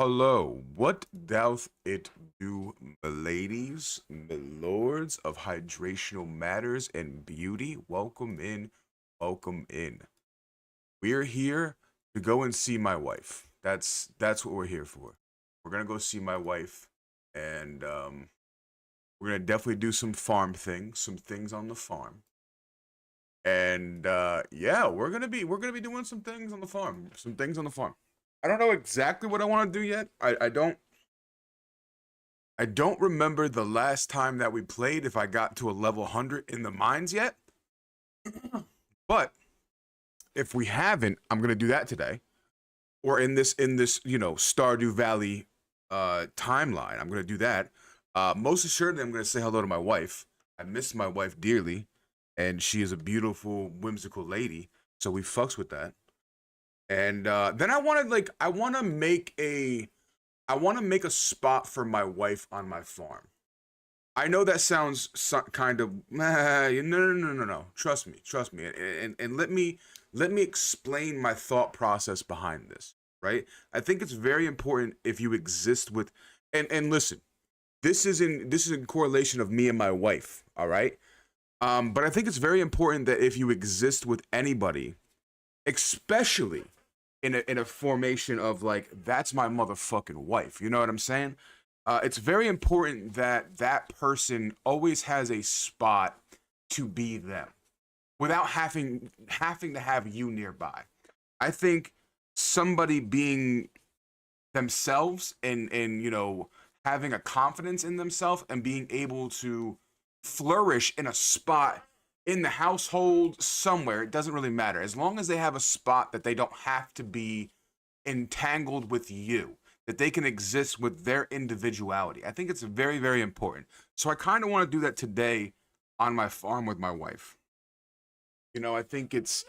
Hello, what doth it do, miladies, milords of hydrational matters and beauty? Welcome in, welcome in. We're here to go and see my wife. That's what we're here for. We're gonna go see my wife, and we're gonna definitely do some farm things, some things on the farm. And yeah, we're gonna be doing some things on the farm, some things on the farm. I don't know exactly what I want to do yet. I don't remember the last time that we played if I got to a level 100 in the mines yet. But if we haven't, I'm going to do that today. Or in this, Stardew Valley timeline. I'm going to do that. Most assuredly I'm going to say hello to my wife. I miss my wife dearly, and she is a beautiful, whimsical lady, so we fucks with that. And then I want to make a spot for my wife on my farm. I know that sounds kind of no. Trust me, and let me explain my thought process behind this. Right? I think it's very important if you exist with, and listen, this is in correlation of me and my wife. All right, but I think it's very important that if you exist with anybody, especially in a formation of like, that's my motherfucking wife, you know what I'm saying? It's very important that that person always has a spot to be them without having to have you nearby. I think somebody being themselves and having a confidence in themselves and being able to flourish in a spot in the household somewhere, it doesn't really matter, as long as they have a spot that they don't have to be entangled with you, that they can exist with their individuality. I think it's very, very important. So I kind of want to do that today on my farm with my wife. I think it's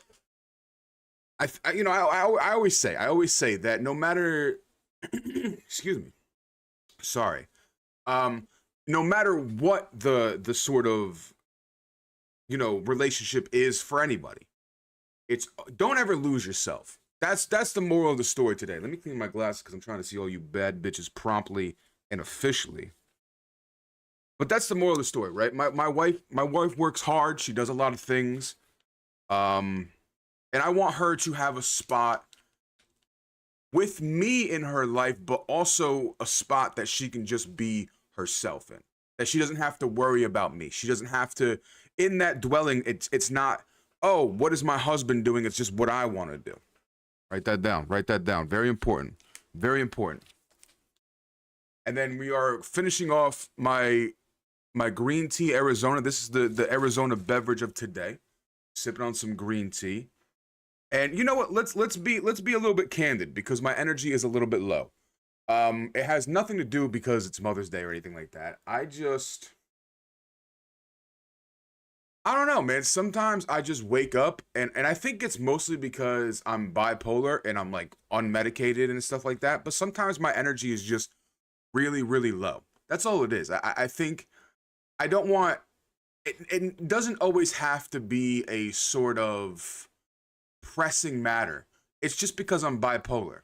I always say that no matter excuse me, sorry, no matter what the sort of relationship is for anybody, it's, don't ever lose yourself. That's the moral of the story today. Let me clean my glasses because I'm trying to see all you bad bitches promptly and officially. But that's the moral of the story, right? My wife works hard. She does a lot of things, and I want her to have a spot with me in her life, but also a spot that she can just be herself in. That she doesn't have to worry about me. She doesn't have to, in that dwelling, it's not, oh, what is my husband doing? It's just what I want to do. Write that down. Write that down. Very important. Very important. And then we are finishing off my green tea Arizona. This is the Arizona beverage of today. Sipping on some green tea. And you know what? Let's be a little bit candid because my energy is a little bit low. It has nothing to do because it's Mother's Day or anything like that. I don't know, man. Sometimes I just wake up and I think it's mostly because I'm bipolar and I'm like unmedicated and stuff like that. But sometimes my energy is just really, really low. That's all it is. I think I don't want it doesn't always have to be a sort of pressing matter. It's just because I'm bipolar.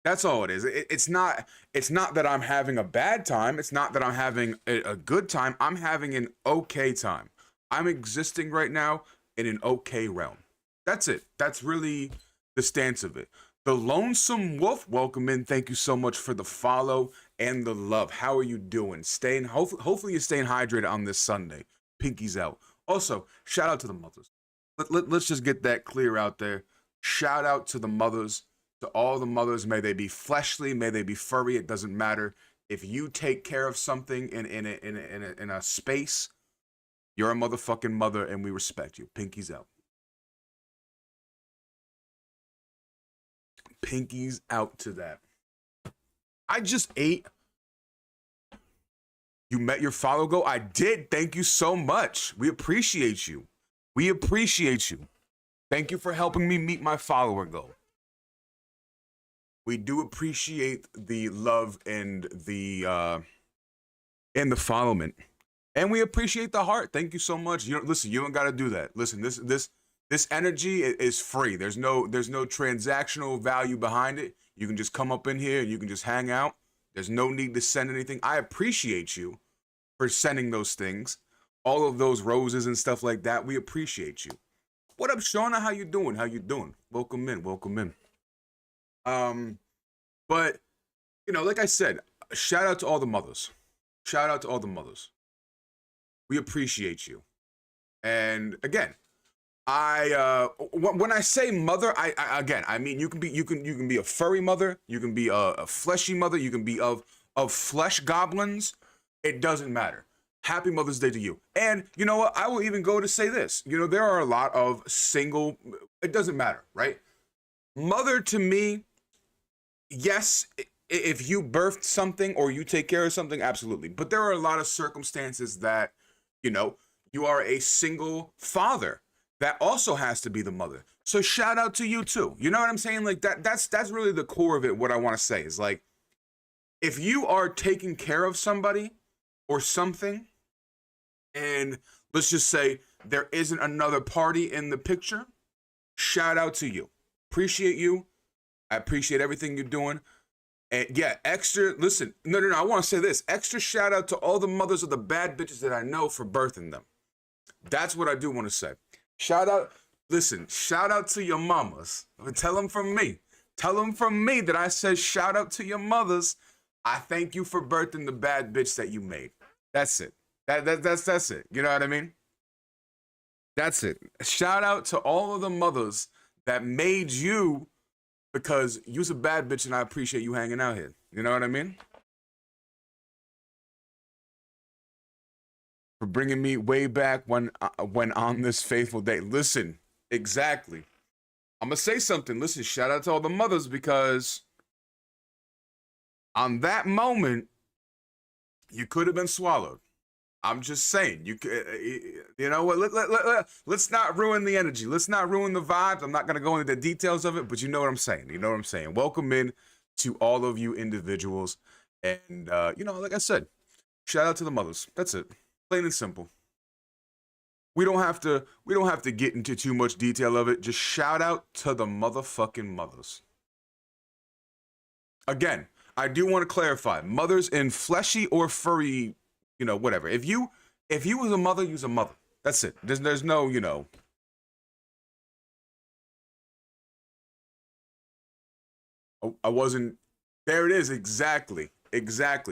That's all it is. It's not that I'm having a bad time. It's not that I'm having a good time. I'm having an okay time. I'm existing right now in an okay realm. That's it. That's really the stance of it. The Lonesome Wolf, welcome in. Thank you so much for the follow and the love. How are you doing? Hopefully you're staying hydrated on this Sunday. Pinkies out. Also, shout out to the mothers. Let's just get that clear out there. Shout out to the mothers, to all the mothers. May they be fleshly, may they be furry. It doesn't matter. If you take care of something in a space, you're a motherfucking mother, and we respect you. Pinkies out. Pinkies out to that. I just ate. You met your follow goal? I did. Thank you so much. We appreciate you. We appreciate you. Thank you for helping me meet my follower goal. We do appreciate the love and the followment. And we appreciate the heart. Thank you so much. Listen, you don't got to do that. Listen, this energy is free. There's no transactional value behind it. You can just come up in here and you can just hang out. There's no need to send anything. I appreciate you for sending those things. All of those roses and stuff like that. We appreciate you. What up, Shauna? How you doing? How you doing? Welcome in. Welcome in. But, you know, like I said, shout out to all the mothers. Shout out to all the mothers. We appreciate you. And again, when I say mother, I mean you can be a furry mother, you can be a fleshy mother, you can be of flesh goblins. It doesn't matter. Happy Mother's Day to you. And you know what? I will even go to say this. You know, there are a lot of single. It doesn't matter, right? Mother to me, yes. If you birthed something or you take care of something, absolutely. But there are a lot of circumstances that, you know, you are a single father. That also has to be the mother. So shout out to you too. You know what I'm saying? Like that's really the core of it. What I want to say is like, if you are taking care of somebody or something, and let's just say there isn't another party in the picture, shout out to you. Appreciate you. I appreciate everything you're doing. And yeah, extra, listen, no, I want to say this. Extra shout out to all the mothers of the bad bitches that I know for birthing them. That's what I do want to say. Shout out, listen, shout out to your mamas. Tell them from me. Tell them from me that I said shout out to your mothers. I thank you for birthing the bad bitch that you made. That's it. That's it. You know what I mean? That's it. Shout out to all of the mothers that made you, because you's a bad bitch and I appreciate you hanging out here. You know what I mean? For bringing me way back when on this faithful day. Listen, exactly. I'm gonna say something. Listen, shout out to all the mothers, because on that moment, you could have been swallowed. I'm just saying, you know what? Let's not ruin the energy. Let's not ruin the vibes. I'm not gonna go into the details of it, but you know what I'm saying. You know what I'm saying. Welcome in to all of you individuals, and you know, like I said, shout out to the mothers. That's it. Plain and simple. We don't have to get into too much detail of it. Just shout out to the motherfucking mothers. Again, I do want to clarify, mothers in fleshy or furry, you know, whatever. If you was a mother, you's a mother. That's it. There's no, you know. Oh, I wasn't. There it is. Exactly.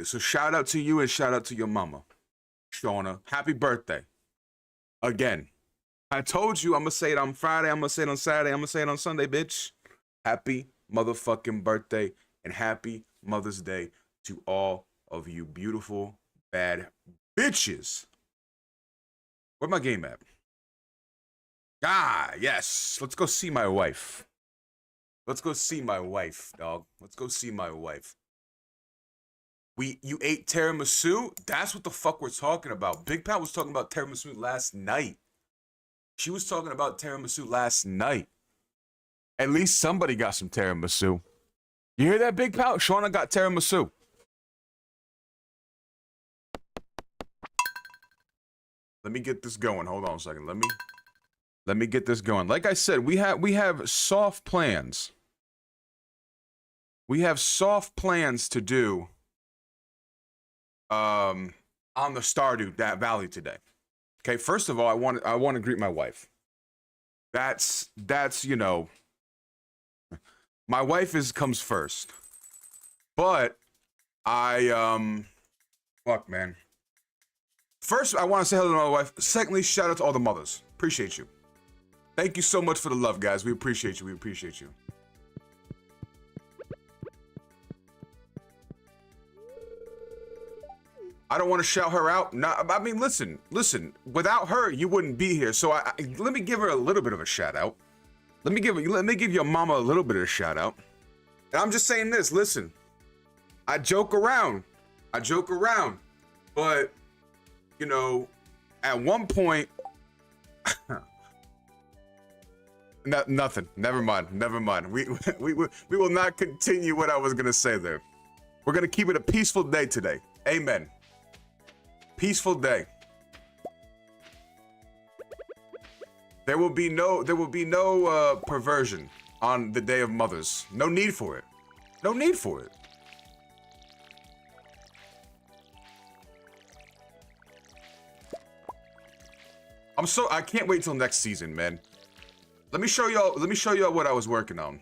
So shout out to you and shout out to your mama, Shauna. Happy birthday. Again, I told you I'm going to say it on Friday. I'm going to say it on Saturday. I'm going to say it on Sunday, bitch. Happy motherfucking birthday and happy Mother's Day to all of you beautiful, bad bitches. Where my game at? Ah, yes. Let's go see my wife. Let's go see my wife, dog. Let's go see my wife. You ate tiramisu? That's what the fuck we're talking about. Big Pat was talking about tiramisu last night. She was talking about tiramisu last night. At least somebody got some tiramisu. You hear that, Big Pat? Shauna got tiramisu. Let me get this going. Hold on a second. Let me get this going. Like I said, we have soft plans. We have soft plans to do on the Stardew Valley today. Okay, first of all, I want to greet my wife. That's you know, my wife comes first. But fuck, man. First, I want to say hello to my wife. Secondly, shout out to all the mothers. Appreciate you. Thank you so much for the love, guys. We appreciate you. We appreciate you. I don't want to shout her out. No, I mean, listen. Without her, you wouldn't be here. So let me give her a little bit of a shout out. Let me give your mama a little bit of a shout out. And I'm just saying this. Listen, I joke around, but you know, at one point, nothing. Never mind. We will not continue what I was gonna say there. We're gonna keep it a peaceful day today. Amen. Peaceful day. There will be no perversion on the Day of Mothers. No need for it. No need for it. I can't wait till next season, man. Let me show y'all what I was working on.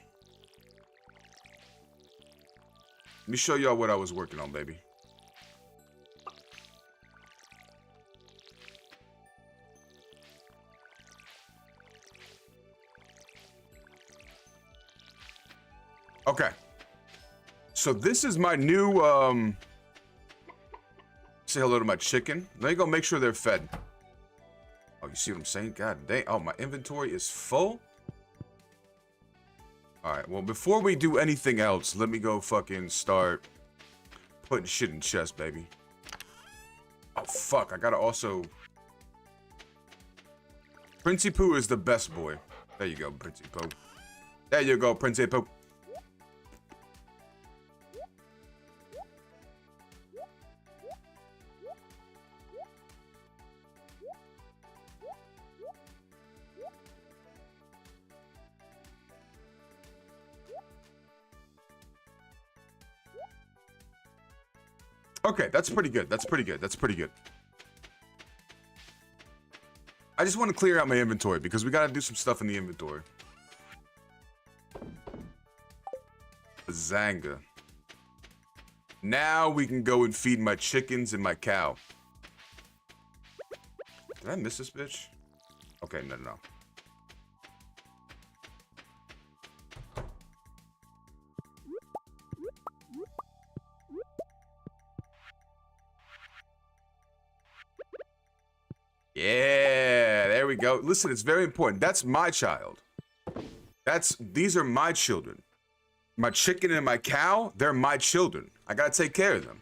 Let me show y'all what I was working on, baby. Okay. So this is my new, say hello to my chicken. Let me go make sure they're fed. Oh, you see what I'm saying? God dang. Oh, my inventory is full? Alright, well, before we do anything else, let me go fucking start putting shit in chest, baby. Oh, fuck. I gotta also... Princey Poo is the best boy. There you go, Princey Poo. There you go, Princey Poo. Okay, that's pretty good. That's pretty good. That's pretty good. I just want to clear out my inventory because we got to do some stuff in the inventory. Zanga. Now we can go and feed my chickens and my cow. Did I miss this bitch? Okay, no. Yeah, there we go. Listen, it's very important. That's my child. These are my children. My chicken and my cow, they're my children. I gotta take care of them.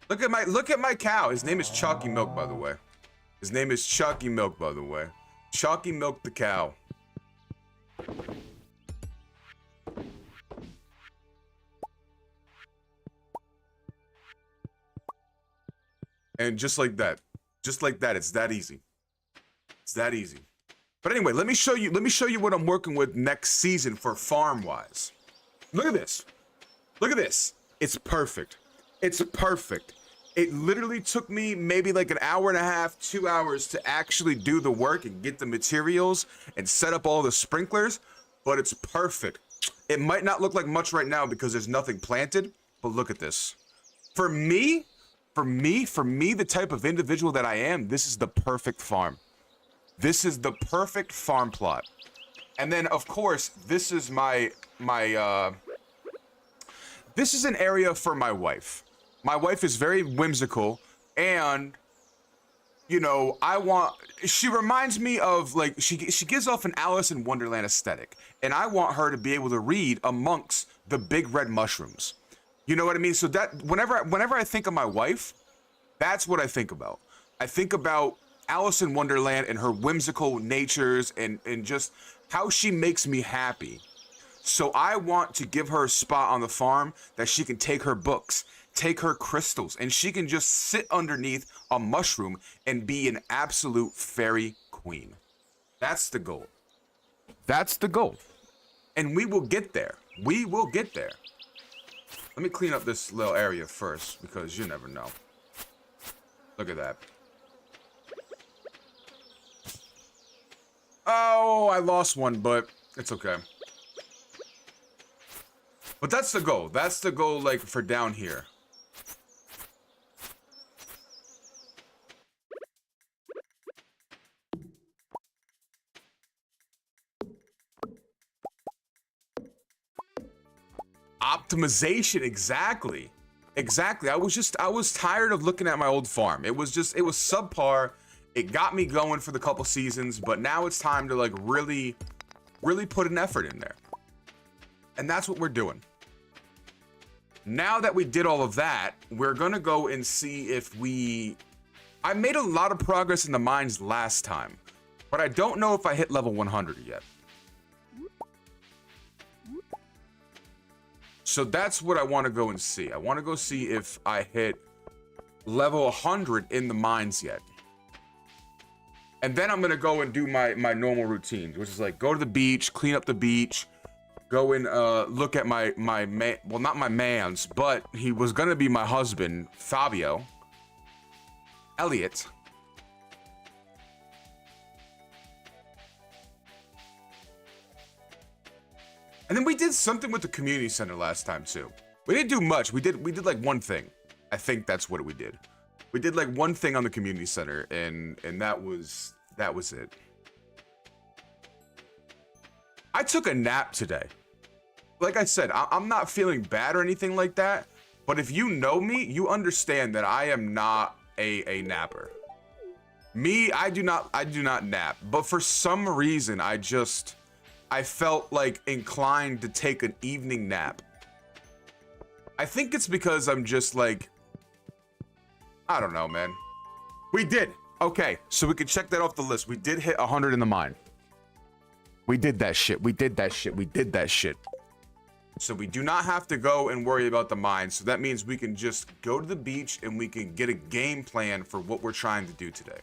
Look at my cow. His name is Chalky Milk, by the way. His name is Chalky Milk, by the way. Chalky Milk the cow. And just like that, it's that easy. It's that easy. But anyway, let me show you what I'm working with next season for farm-wise. Look at this. Look at this. It's perfect. It's perfect. It literally took me maybe like an hour and a half, 2 hours to actually do the work and get the materials and set up all the sprinklers, but it's perfect. It might not look like much right now because there's nothing planted, but look at this. For me, the type of individual that I am, this is the perfect farm. This is the perfect farm plot. And then, of course, this is this is an area for my wife. My wife is very whimsical, and, you know, she reminds me of, like, she gives off an Alice in Wonderland aesthetic, and I want her to be able to read amongst the big red mushrooms. You know what I mean? So that, whenever I think of my wife, that's what I think about. I think about Alice in Wonderland and her whimsical natures and just how she makes me happy. So I want to give her a spot on the farm that she can take her books, take her crystals, and she can just sit underneath a mushroom and be an absolute fairy queen. That's the goal. That's the goal. And we will get there. We will get there. Let me clean up this little area first because you never know. Look at that. Oh, I lost one, but it's okay. But that's the goal. That's the goal, like, for down here. Optimization, exactly. Exactly. I was tired of looking at my old farm. It was subpar. It got me going for the couple seasons, but now it's time to, like, really put an effort in there. And that's what we're doing. Now that we did all of that, we're gonna go and see if I made a lot of progress in the mines last time, but I don't know if I hit level 100 yet. So that's what I want to go and see. I want to go see if I hit level 100 in the mines yet. And then I'm going to go and do my normal routines, which is like go to the beach, clean up the beach, go and look at my man, well, not my man's, but he was gonna be my husband, Fabio Elliot. And then we did something with the community center last time too. We didn't do much. We did like one thing. I think that's what we did. We did like one thing on the community center, and that was it. I took a nap today. Like I said, I'm not feeling bad or anything like that. But if you know me, you understand that I am not a napper. Me, I do not nap. But for some reason, I felt like inclined to take an evening nap. I think it's because I'm just like, I don't know, man. We did. Okay, so we can check that off the list. We did hit 100 in the mine. We did that shit. We did that shit. We did that shit. So we do not have to go and worry about the mine. So that means we can just go to the beach and we can get a game plan for what we're trying to do today.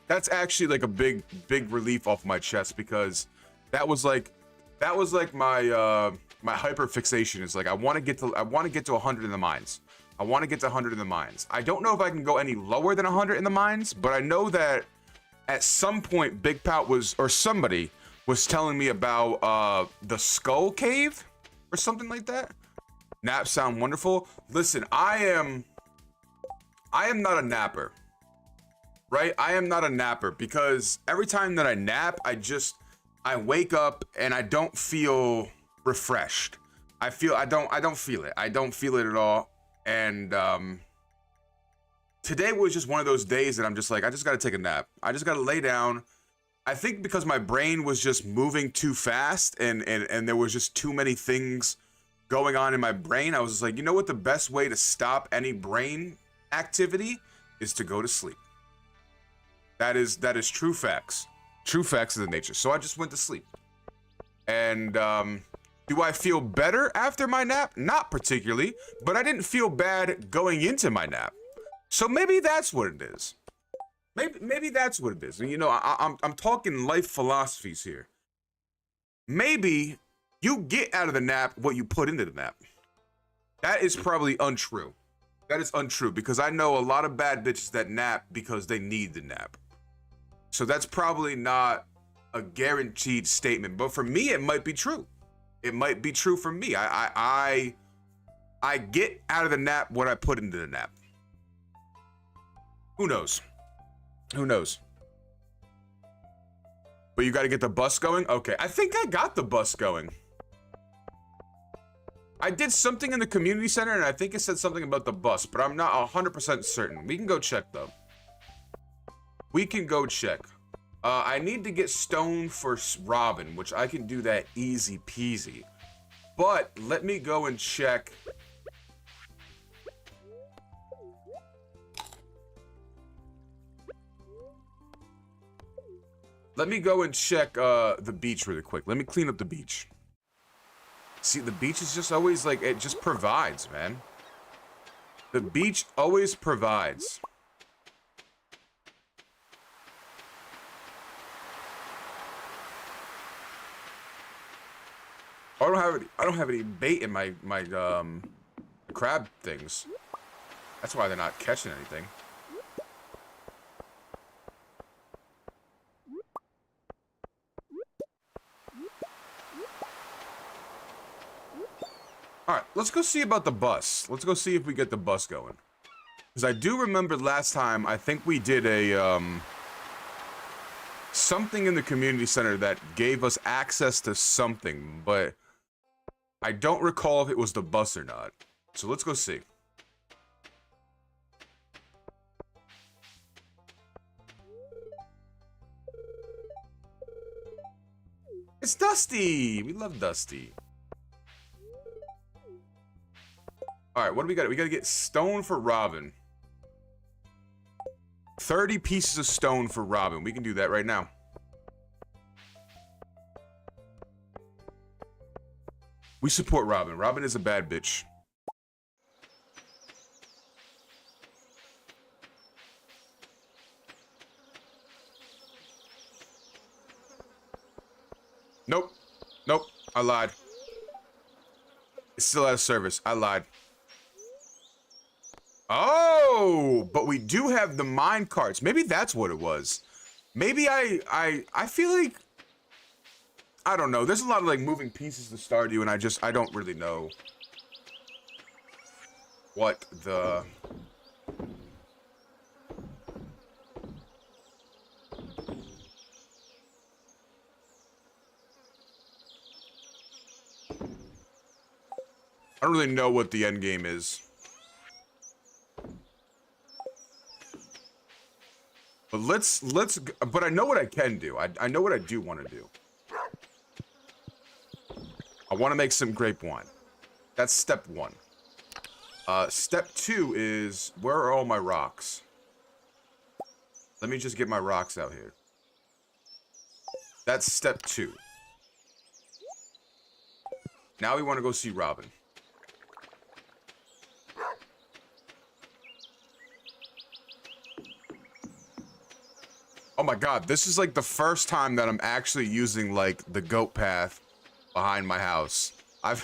That's actually like a big relief off my chest, because that was like my my hyper fixation is like I want to get to 100 in the mines. I want to get to 100 in the mines. I don't know if I can go any lower than 100 in the mines, but I know that at some point Big Pout or somebody was telling me about the Skull Cave or something like that. Naps sound wonderful. Listen, I am not a napper. Right? I am not a napper, because every time that I nap, I wake up and I don't feel refreshed. I don't feel it. I don't feel it at all. And today was just one of those days that I'm just like, I just got to take a nap. I just got to lay down. I think because my brain was just moving too fast and there was just too many things going on in my brain. I was just like, you know what? The best way to stop any brain activity is to go to sleep. That is true facts. True facts of the nature. So I just went to sleep. And do I feel better after my nap? Not particularly, but I didn't feel bad going into my nap. So maybe that's what it is. Maybe that's what it is. And you know, I'm talking life philosophies here. Maybe you get out of the nap what you put into the nap. That is probably untrue. That is untrue, because I know a lot of bad bitches that nap because they need the nap. So that's probably not a guaranteed statement, but for me, it might be true. It might be true for me. I get out of the nap what I put into the nap. Who knows? Who knows? But you got to get the bus going? Okay, I think I got the bus going. I did something in the community center, and I think it said something about the bus, but I'm not 100% certain. We can go check, though. We can go check. I need to get stone for Robin, which I can do that easy peasy. But let me go and check. Let me go and check the beach really quick. Let me clean up the beach. See, the beach is just always like, it just provides, man. The beach always provides. I don't have any bait in my crab things. That's why they're not catching anything. Alright, let's go see about the bus. Let's go see if we get the bus going. Because I do remember last time, I think we did a, something in the community center that gave us access to something, but I don't recall if it was the bus or not. So let's go see. It's Dusty! We love Dusty. Alright, what do we got? We gotta get stone for Robin. 30 pieces of stone for Robin. We can do that right now. We support Robin. Robin is a bad bitch. Nope. Nope. I lied. It's still out of service. I lied. Oh, but we do have the mine carts. Maybe that's what it was. Maybe I feel like, I don't know. There's a lot of like moving pieces to Stardew, and I don't really know what the... I don't really know what the end game is. But but I know what I can do. I know what I do want to do. I want to make some grape wine. That's step 1. Step 2 is, where are all my rocks? Let me just get my rocks out here. That's step 2. Now we want to go see Robin. Oh my god, this is like the first time that I'm actually using like the goat path behind my house. I've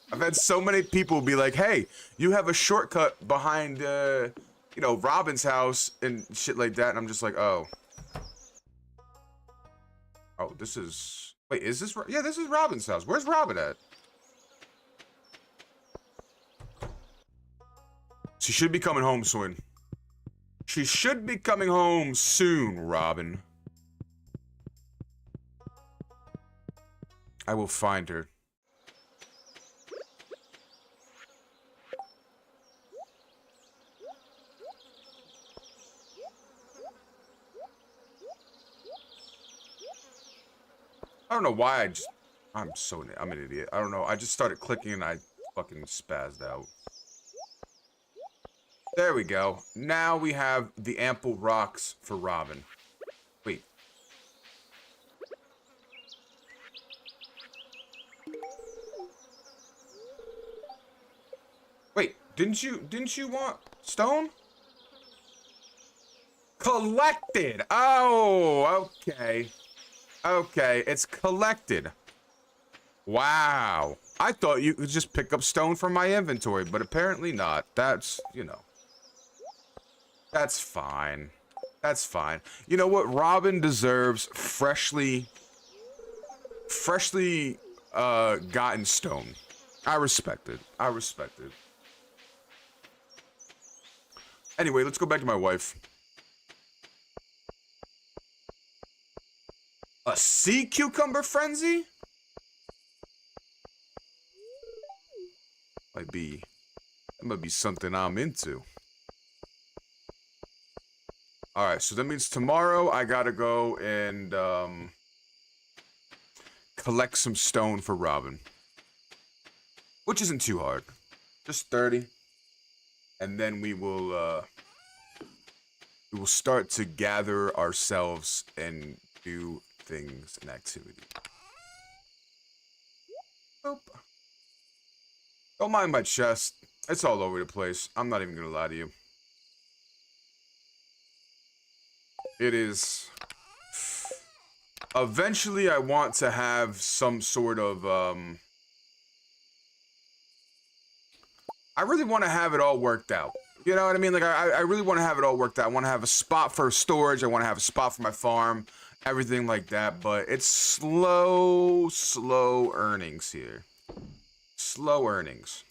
had so many people be like, hey, you have a shortcut behind, you know, Robin's house and shit like that. And I'm just like, oh. Oh, this is... Wait, is this... Yeah, this is Robin's house. Where's Robin at? She should be coming home soon. She should be coming home soon, Robin. I will find her. I don't know why I'm an idiot. I don't know. I just started clicking and I fucking spazzed out. There we go. Now we have the ample rocks for Robin. Wait. Wait, didn't you want stone? Collected. Oh, okay. Okay, it's collected. Wow. I thought you could just pick up stone from my inventory, but apparently not. That's, you know. That's fine. That's fine. You know what? Robin deserves freshly gotten stone. I respect it. I respect it. Anyway, let's go back to my wife. A sea cucumber frenzy? That might be something I'm into. Alright, so that means tomorrow I gotta go and collect some stone for Robin. Which isn't too hard. Just 30. And then we will start to gather ourselves and do things and activity. Boop. Don't mind my chest. It's all over the place. I'm not even gonna lie to you. It is... Eventually, I want to have some sort of, I really want to have it all worked out. You know what I mean? Like, I really want to have it all worked out. I want to have a spot for storage. I want to have a spot for my farm. Everything like that. But it's slow earnings here. Slow earnings.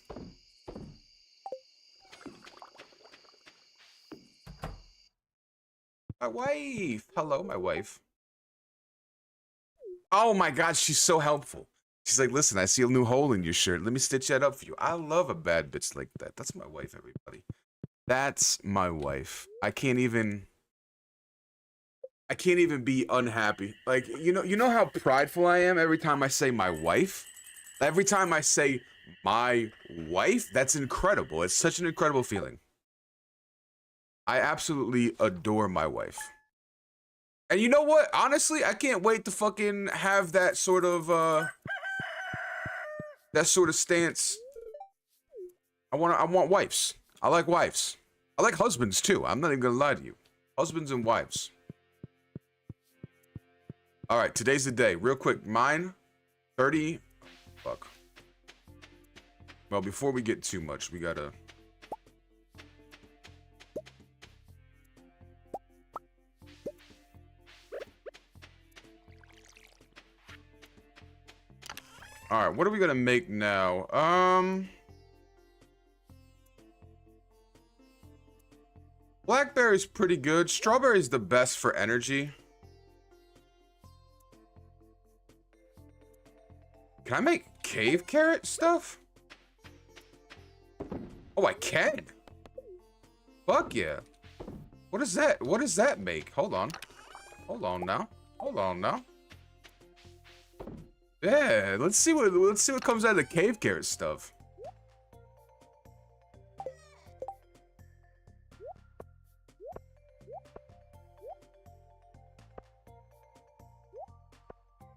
My wife. Hello, my wife. Oh my god, she's so helpful. She's like, listen, I see a new hole in your shirt. Let me stitch that up for you. I love a bad bitch like that. That's my wife, everybody. That's my wife. I can't even be unhappy. Like, you know how prideful I am every time I say my wife? Every time I say my wife, that's incredible. It's such an incredible feeling. I absolutely adore my wife. And you know what? Honestly, I can't wait to fucking have that sort of stance. I want wives. I like wives. I like husbands too. I'm not even gonna lie to you. Husbands and wives. All right, today's the day. Real quick, mine 30. Fuck. Well, before we get too much, we gotta. All right, what are we gonna make now? Blackberry's pretty good. Strawberry's the best for energy. Can I make cave carrot stuff? Oh, I can. Fuck yeah. What is that? What does that make? Hold on. Hold on now. Hold on now. Yeah, let's see what comes out of the cave carrot stuff.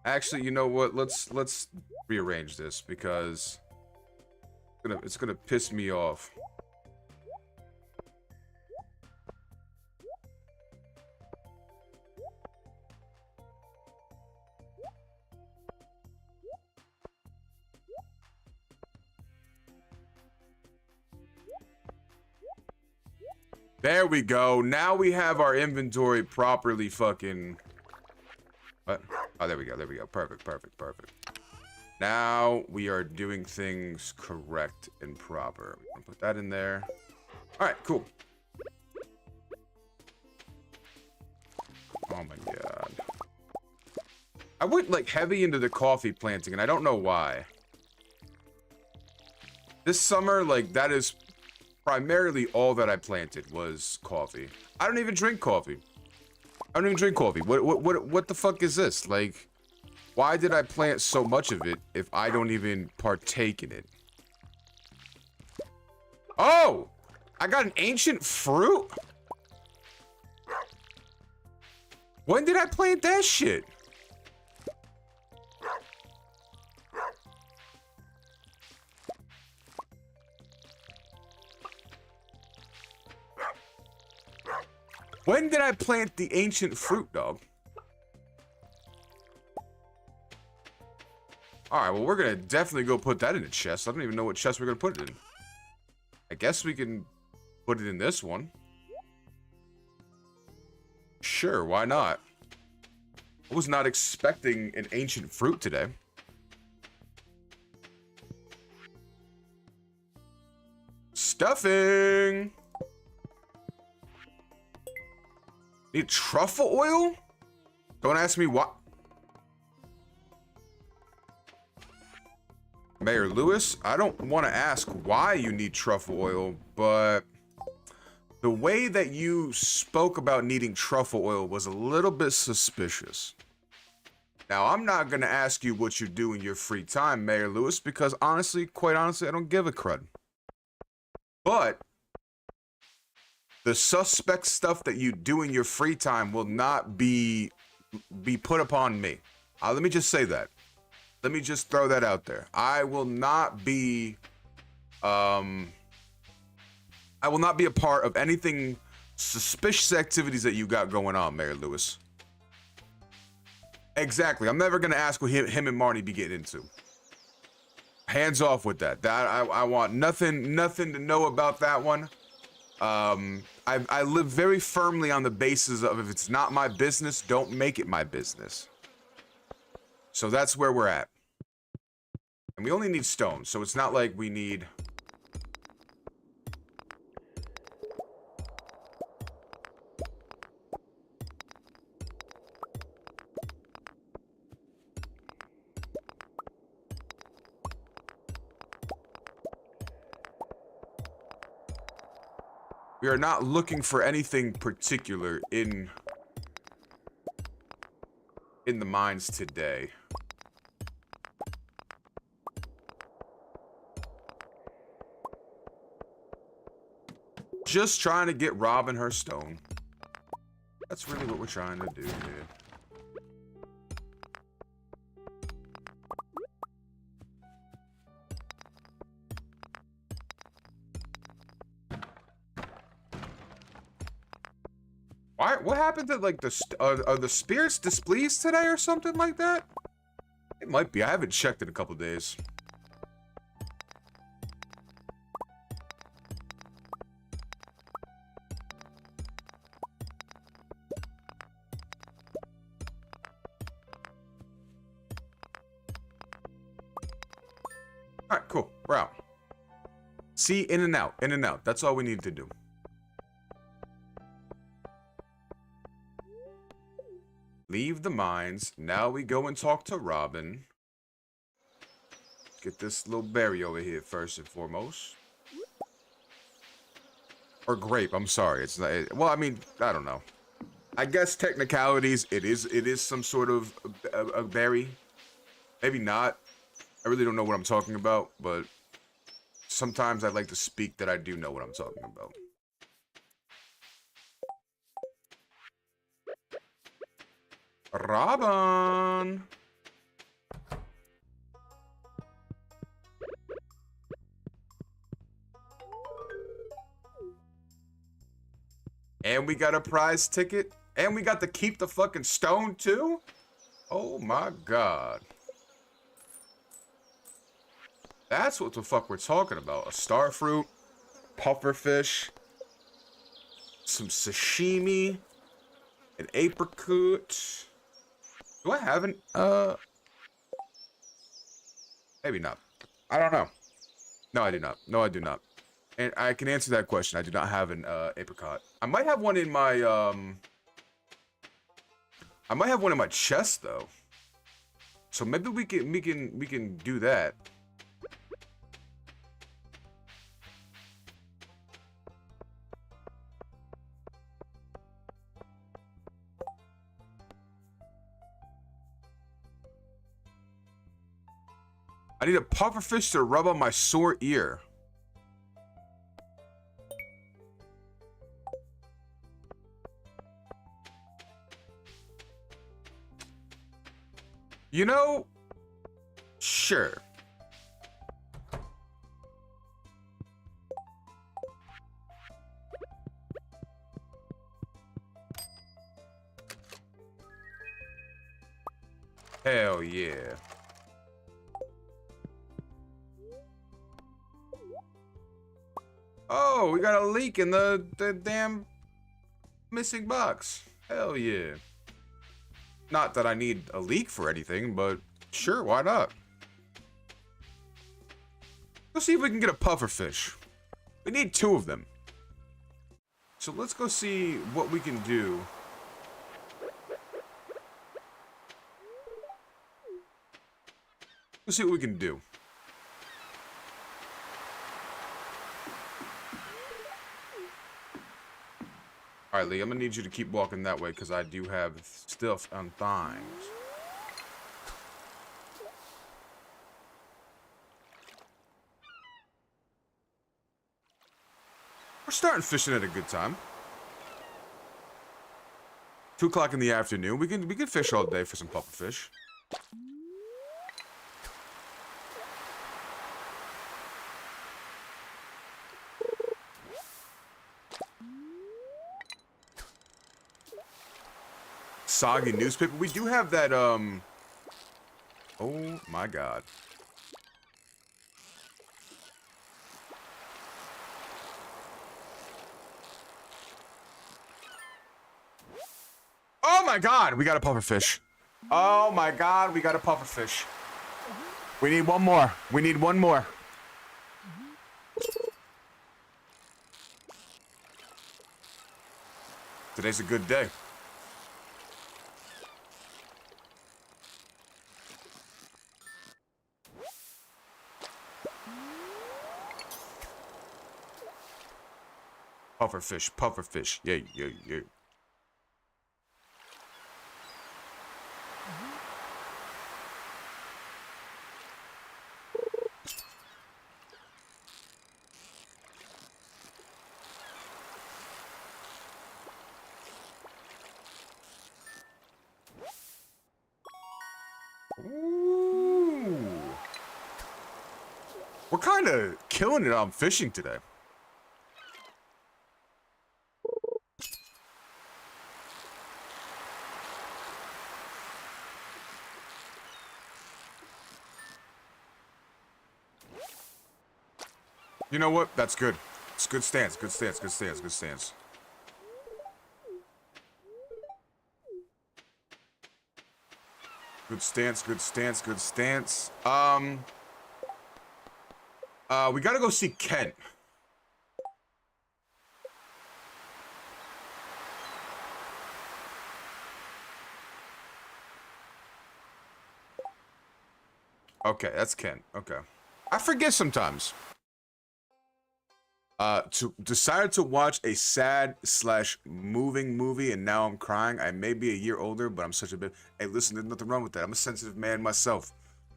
Actually, you know what? Let's rearrange this because it's gonna piss me off. There we go. Now we have our inventory properly fucking... What? Oh, there we go. There we go. Perfect, perfect, perfect. Now we are doing things correct and proper. We're gonna put that in there. All right, cool. Oh my god. I went like heavy into the coffee planting and I don't know why. This summer, like that is primarily all that I planted was coffee. I don't even drink coffee. I don't even drink coffee. What the fuck is this? Like, why did I plant so much of it if I don't even partake in it? Oh! I got an ancient fruit? When did I plant that shit? When did I plant the ancient fruit, dog? Alright, well, we're gonna definitely go put that in a chest. I don't even know what chest we're gonna put it in. I guess we can put it in this one. Sure, why not? I was not expecting an ancient fruit today. Stuffing! Need truffle oil? Don't ask me what. Mayor Lewis, I don't want to ask why you need truffle oil, but the way that you spoke about needing truffle oil was a little bit suspicious. Now, I'm not going to ask you what you do in your free time, Mayor Lewis, because honestly, quite honestly, I don't give a crud. But the suspect stuff that you do in your free time will not be put upon me. Let me just say that. Let me just throw that out there. I will not be a part of anything suspicious activities that you got going on, Mayor Lewis. Exactly. I'm never gonna ask what him and Marnie be getting into. Hands off with that. I want nothing to know about that one. I live very firmly on the basis of if it's not my business, don't make it my business. So that's where we're at. And we only need stone, so it's not like we need... We are not looking for anything particular in the mines today. Just trying to get Robin her stone. That's really what we're trying to do here. Why? What happened to like are the spirits displeased today or something like that? It might be. I haven't checked in a couple days. All right, cool. We're out. See, in and out, in and out. That's all we need to do. Leave the mines. Now we go and talk to Robin. Get this little berry over here first and foremost. Or grape, I'm sorry. It's not, well, I mean, I don't know. I guess technicalities, it is some sort of a berry. Maybe not. I really don't know what I'm talking about, but sometimes I like to speak that I do know what I'm talking about. Robin! And we got a prize ticket? And we got to keep the fucking stone too? Oh my god. That's what the fuck we're talking about. A starfruit, pufferfish, some sashimi, an apricot. Do I have an, maybe not. I don't know. No, I do not. No, I do not. And I can answer that question. I do not have an, apricot. I might have one in my, I might have one in my chest, though. So maybe we can do that. I need a pufferfish to rub on my sore ear. You know, sure. Hell yeah. Oh, we got a leak in the damn missing box. Hell yeah. Not that I need a leak for anything, but sure, why not? Let's see if we can get a pufferfish. We need 2 of them. So let's go see what we can do. Let's see what we can do. Alright, Lee, I'm gonna need you to keep walking that way because I do have stuff on things. We're starting fishing at a good time. 2 o'clock in the afternoon. We can fish all day for some pufferfish. Soggy newspaper. We do have that, oh my god. Oh my god, we got a pufferfish. Oh my god, we got a pufferfish. We need one more. We need one more. Today's a good day. Pufferfish, pufferfish. Yeah, yeah, yeah. Ooh. We're kind of killing it on fishing today. You know what? That's good. It's good stance. Good stance. Good stance. Good stance. Good stance. Good stance. Good stance. We gotta go see Kent. Okay, that's Kent. Okay. I forget sometimes. Decided to watch a sad / moving movie, and now I'm crying. I may be a year older, but I'm such a bit. Hey, listen, there's nothing wrong with that. I'm a sensitive man myself.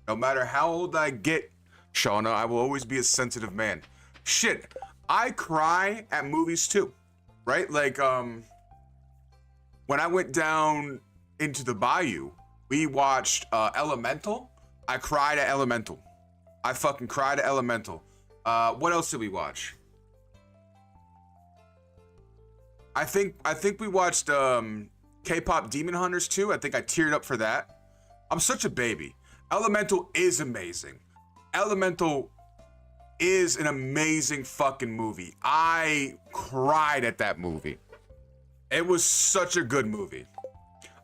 No matter how old I get, Shauna, I will always be a sensitive man. Shit, I cry at movies too, right? Like, when I went down into the bayou, we watched Elemental. I cried at Elemental. I fucking cried at Elemental. What else did we watch? I think we watched K-pop Demon Hunters too. I think I teared up for that. I'm such a baby. Elemental is amazing. Elemental is an amazing fucking movie. I cried at that movie. It was such a good movie.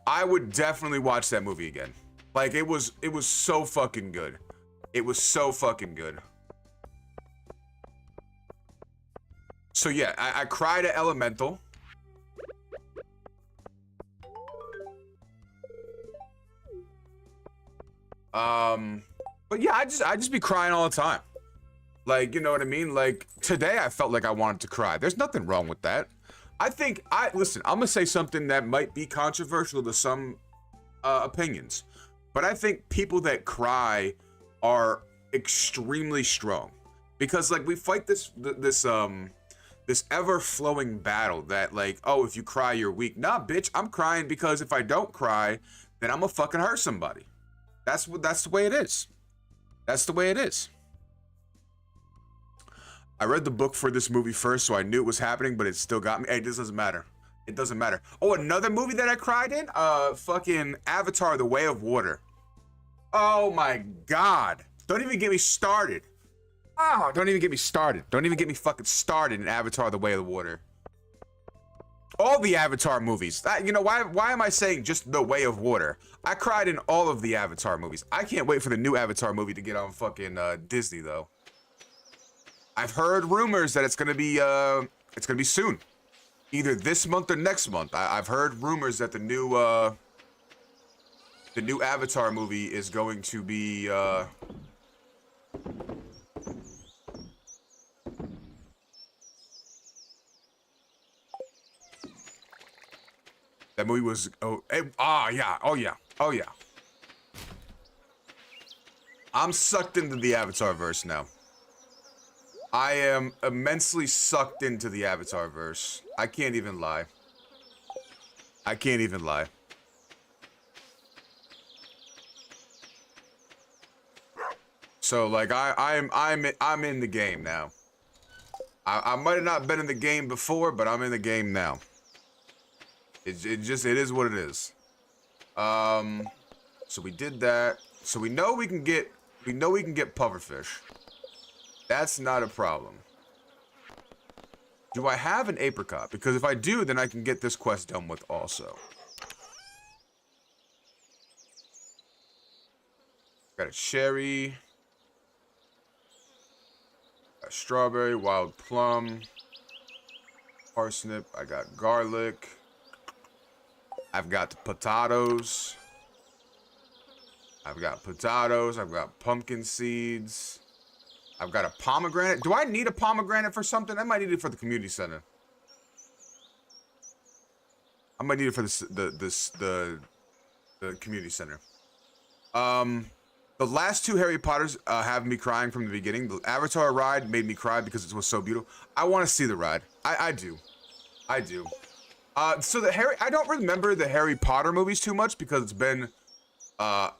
I would definitely watch that movie again. Like, it was so fucking good. It was so fucking good. So yeah, I cried at Elemental. But yeah, I just be crying all the time. Like, you know what I mean? Like, today I felt like I wanted to cry. There's nothing wrong with that. Listen, I'm gonna say something that might be controversial to some opinions, but I think people that cry are extremely strong, because like we fight this ever-flowing battle that, like, oh, if you cry you're weak. Nah, bitch, I'm crying because if I don't cry, then I'm gonna fucking hurt somebody. That's the way it is. That's the way it is. I read the book for this movie first, so I knew it was happening, but it still got me. Hey, this doesn't matter. It doesn't matter. Oh, another movie that I cried in? Fucking Avatar: The Way of Water. Oh my God. Don't even get me started. Oh, don't even get me started. Don't even get me fucking started in Avatar: The Way of the Water. All the Avatar movies. You know, why am I saying just The Way of Water? I cried in all of the Avatar movies. I can't wait for the new Avatar movie to get on fucking Disney, though. I've heard rumors that it's gonna be soon, either this month or next month. I've heard rumors that the new Avatar movie is going to be that movie was yeah. I'm sucked into the Avatar verse now. I am immensely sucked into the Avatar verse. I can't even lie. I can't even lie. So like I'm in the game now. I might have not been in the game before, but I'm in the game now. It is what it is. So we did that. So we know we can get pufferfish. That's not a problem. Do I have an apricot? Because if I do, then I can get this quest done with also. Got a cherry. Got strawberry, wild plum. Parsnip. I got garlic. I've got the potatoes. I've got pumpkin seeds. I've got a pomegranate. Do I need a pomegranate for something? I might need it for the community center. I might need it for the community center. The last two Harry Potters have me crying from the beginning. The Avatar ride made me cry because it was so beautiful. I want to see the ride. I do. So I don't remember the Harry Potter movies too much because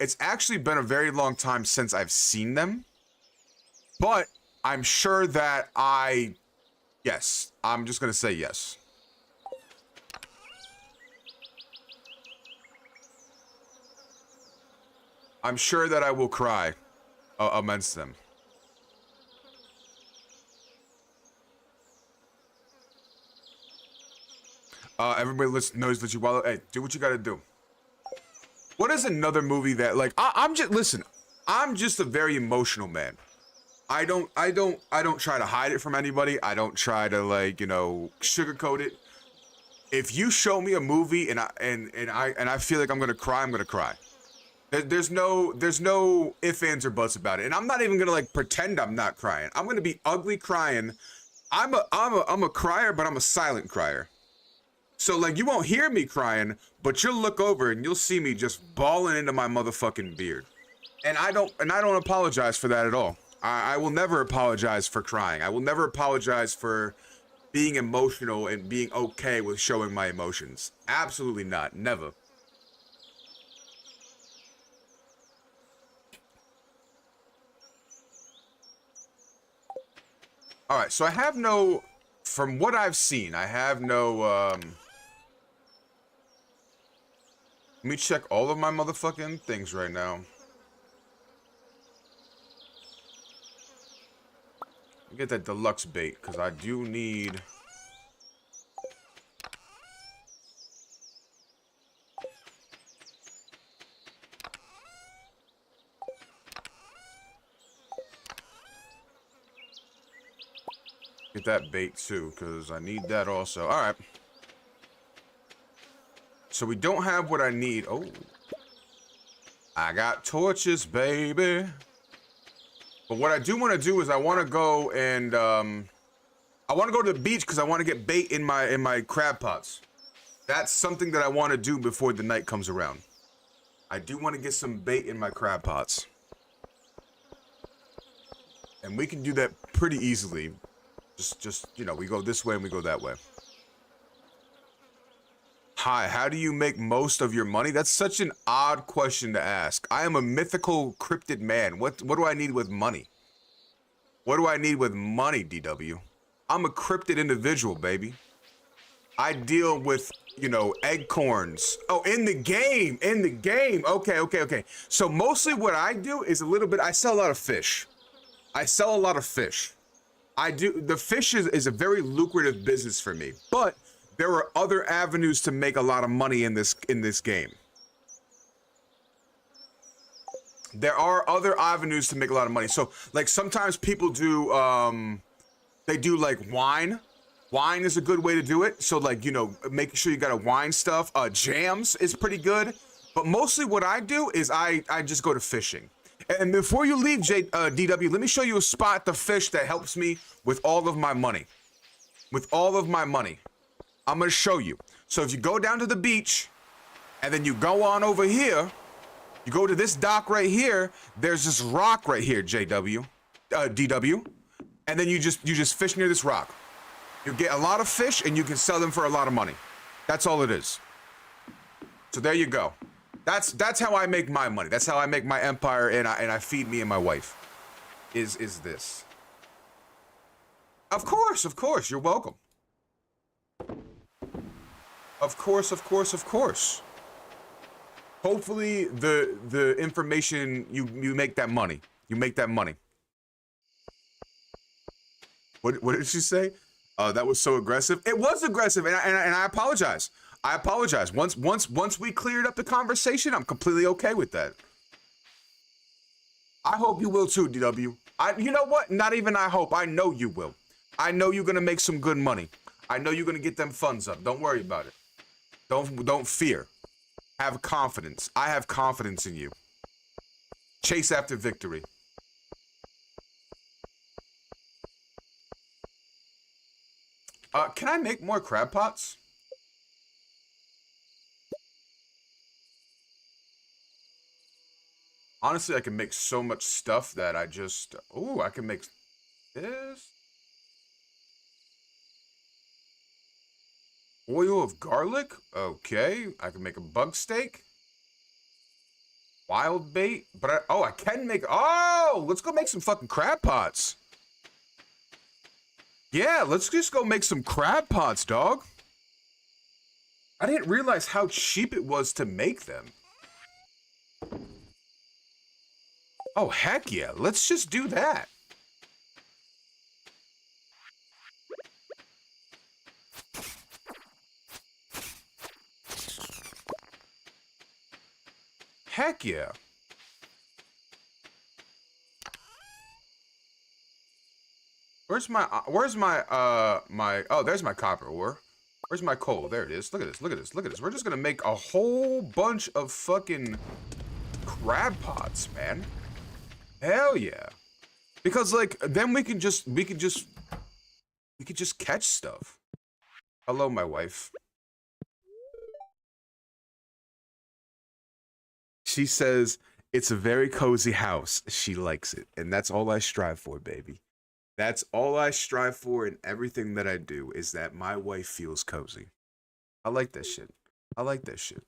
it's actually been a very long time since I've seen them. But I'm sure that yes, I'm just going to say yes. I'm sure that I will cry amongst them. Everybody knows that you wallow. Hey, do what you gotta do. What is another movie that, like, I'm just, listen, I'm just a very emotional man. I don't try to hide it from anybody. I don't try to, like, you know, sugarcoat it. If you show me a movie and I feel like I'm gonna cry, I'm gonna cry. There's no ifs, ands, or buts about it. And I'm not even gonna, like, pretend I'm not crying. I'm gonna be ugly crying. I'm a crier, but I'm a silent crier. So, like, you won't hear me crying, but you'll look over and you'll see me just bawling into my motherfucking beard. And I don't apologize for that at all. I will never apologize for crying. I will never apologize for being emotional and being okay with showing my emotions. Absolutely not. Never. All right, so I have no, from what I've seen, I have no, let me check all of my motherfucking things right now. Get that deluxe bait, because I do need... Get that bait too, because I need that also. Alright. So we don't have what I need. Oh. I got torches, baby. But what I do want to do is I want to go and, I want to go to the beach because I want to get bait in my crab pots. That's something that I want to do before the night comes around. I do want to get some bait in my crab pots. And we can do that pretty easily. Just, you know, we go this way and we go that way. Hi, how do you make most of your money? That's such an odd question to ask. I am a mythical cryptid man. What do I need with money? What do I need with money, DW? I'm a cryptid individual, baby. I deal with, you know, acorns. Oh, in the game. Okay. So mostly what I do is a little bit, I sell a lot of fish. The fish is a very lucrative business for me, but there are other avenues to make a lot of money in this game. There are other avenues to make a lot of money. So, like, sometimes people do, they do, like, wine. Wine is a good way to do it. So, like, you know, making sure you got a wine stuff. Jams is pretty good. But mostly what I do is I just go to fishing. And before you leave, DW, let me show you a spot to fish that helps me with all of my money. I'm going to show you. So if you go down to the beach, and then you go on over here, you go to this dock right here, there's this rock right here, DW. And then you just fish near this rock. You get a lot of fish, and you can sell them for a lot of money. That's all it is. So there you go. That's how I make my money. That's how I make my empire, and I feed me and my wife. Is this? Of course. You're welcome. Of course. Hopefully the information you make that money. What did she say? That was so aggressive. It was aggressive, and I apologize. Once we cleared up the conversation, I'm completely okay with that. I hope you will too, DW. You know what? Not even I hope. I know you will. I know you're gonna make some good money. I know you're gonna get them funds up. Don't worry about it. Don't fear. Have confidence. I have confidence in you. Chase after victory. Can I make more crab pots? Honestly, I can make so much stuff that I just... Ooh, I can make this. Oil of garlic? Okay. I can make a bug steak. Wild bait? But I can make... Oh! Let's go make some fucking crab pots. Yeah, let's just go make some crab pots, dog. I didn't realize how cheap it was to make them. Oh, heck yeah. Let's just do that. Heck yeah. Where's my oh, there's my copper ore. Where's my coal? There it is. Look at this, look at this, look at this. We're just gonna make a whole bunch of fucking crab pots, man. Hell yeah. Because like then we can just catch stuff. Hello, my wife. She says it's a very cozy house. She likes it, and that's all I strive for, baby. That's all I strive for in everything that I do, is that my wife feels cozy. I like that shit. I like that shit.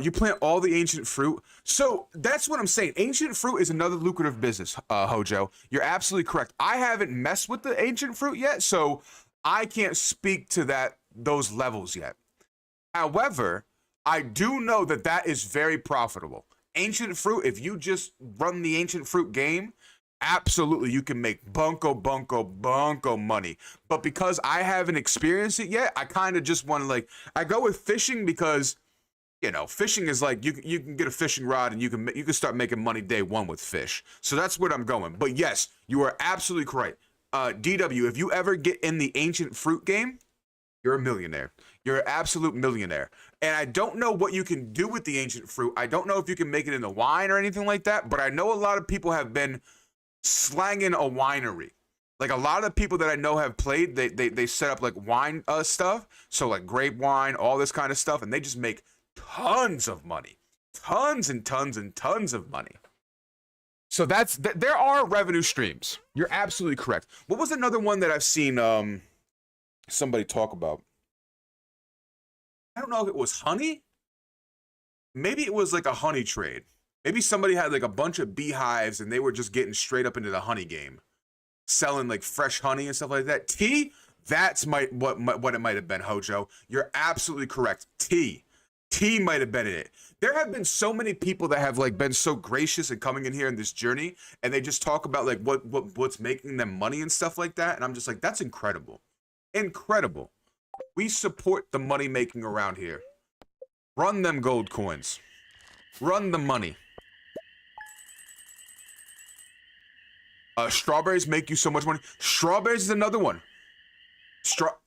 You plant all the ancient fruit. So that's what I'm saying. Ancient fruit is another lucrative business, Hojo. You're absolutely correct. I haven't messed with the ancient fruit yet, so I can't speak to those levels yet. However, I do know that that is very profitable. Ancient fruit, if you just run the ancient fruit game, absolutely, you can make bunko money. But because I haven't experienced it yet, I kind of just want to like, I go with fishing because, you know, fishing is like, you can get a fishing rod and you can start making money day one with fish. So that's what I'm going. But yes, you are absolutely correct. DW, if you ever get in the ancient fruit game, you're a millionaire. You're an absolute millionaire. And I don't know what you can do with the ancient fruit. I don't know if you can make it into wine or anything like that, but I know a lot of people have been slanging a winery. Like a lot of people that I know have played, they set up like wine stuff. So like grape wine, all this kind of stuff. And they just make tons of money. Tons and tons and tons of money. So there are revenue streams. You're absolutely correct. What was another one that I've seen somebody talk about? I don't know if it was honey. Maybe it was like a honey trade. Maybe somebody had like a bunch of beehives and they were just getting straight up into the honey game, selling like fresh honey and stuff like that. Tea, that's what it might have been, Hojo. You're absolutely correct. Tea might have been in it. There have been so many people that have like been so gracious and coming in here in this journey, and they just talk about like what's making them money and stuff like that, and I'm just like, that's incredible. Incredible. We support the money making around here. Run them gold coins. Run the money. Strawberries make you so much money. Strawberries is another one.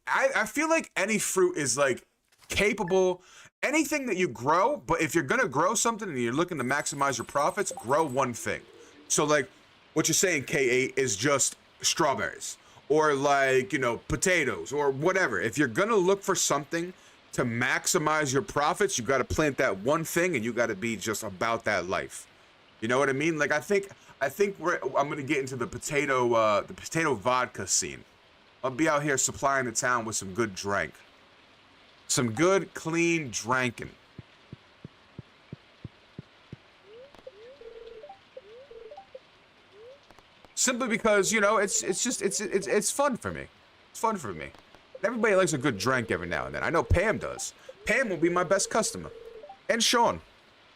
I feel like any fruit is like capable. Anything that you grow, but if you're gonna grow something and you're looking to maximize your profits, grow one thing. So like what you're saying, K8, is just strawberries. Or like, you know, potatoes or whatever. If you're gonna look for something to maximize your profits, you gotta plant that one thing and you gotta be just about that life. You know what I mean? Like I think I'm gonna get into the potato vodka scene. I'll be out here supplying the town with some good drink. Some good, clean drinking. Simply because, you know, it's fun for me. It's fun for me. Everybody likes a good drink every now and then. I know Pam does. Pam will be my best customer. And Sean.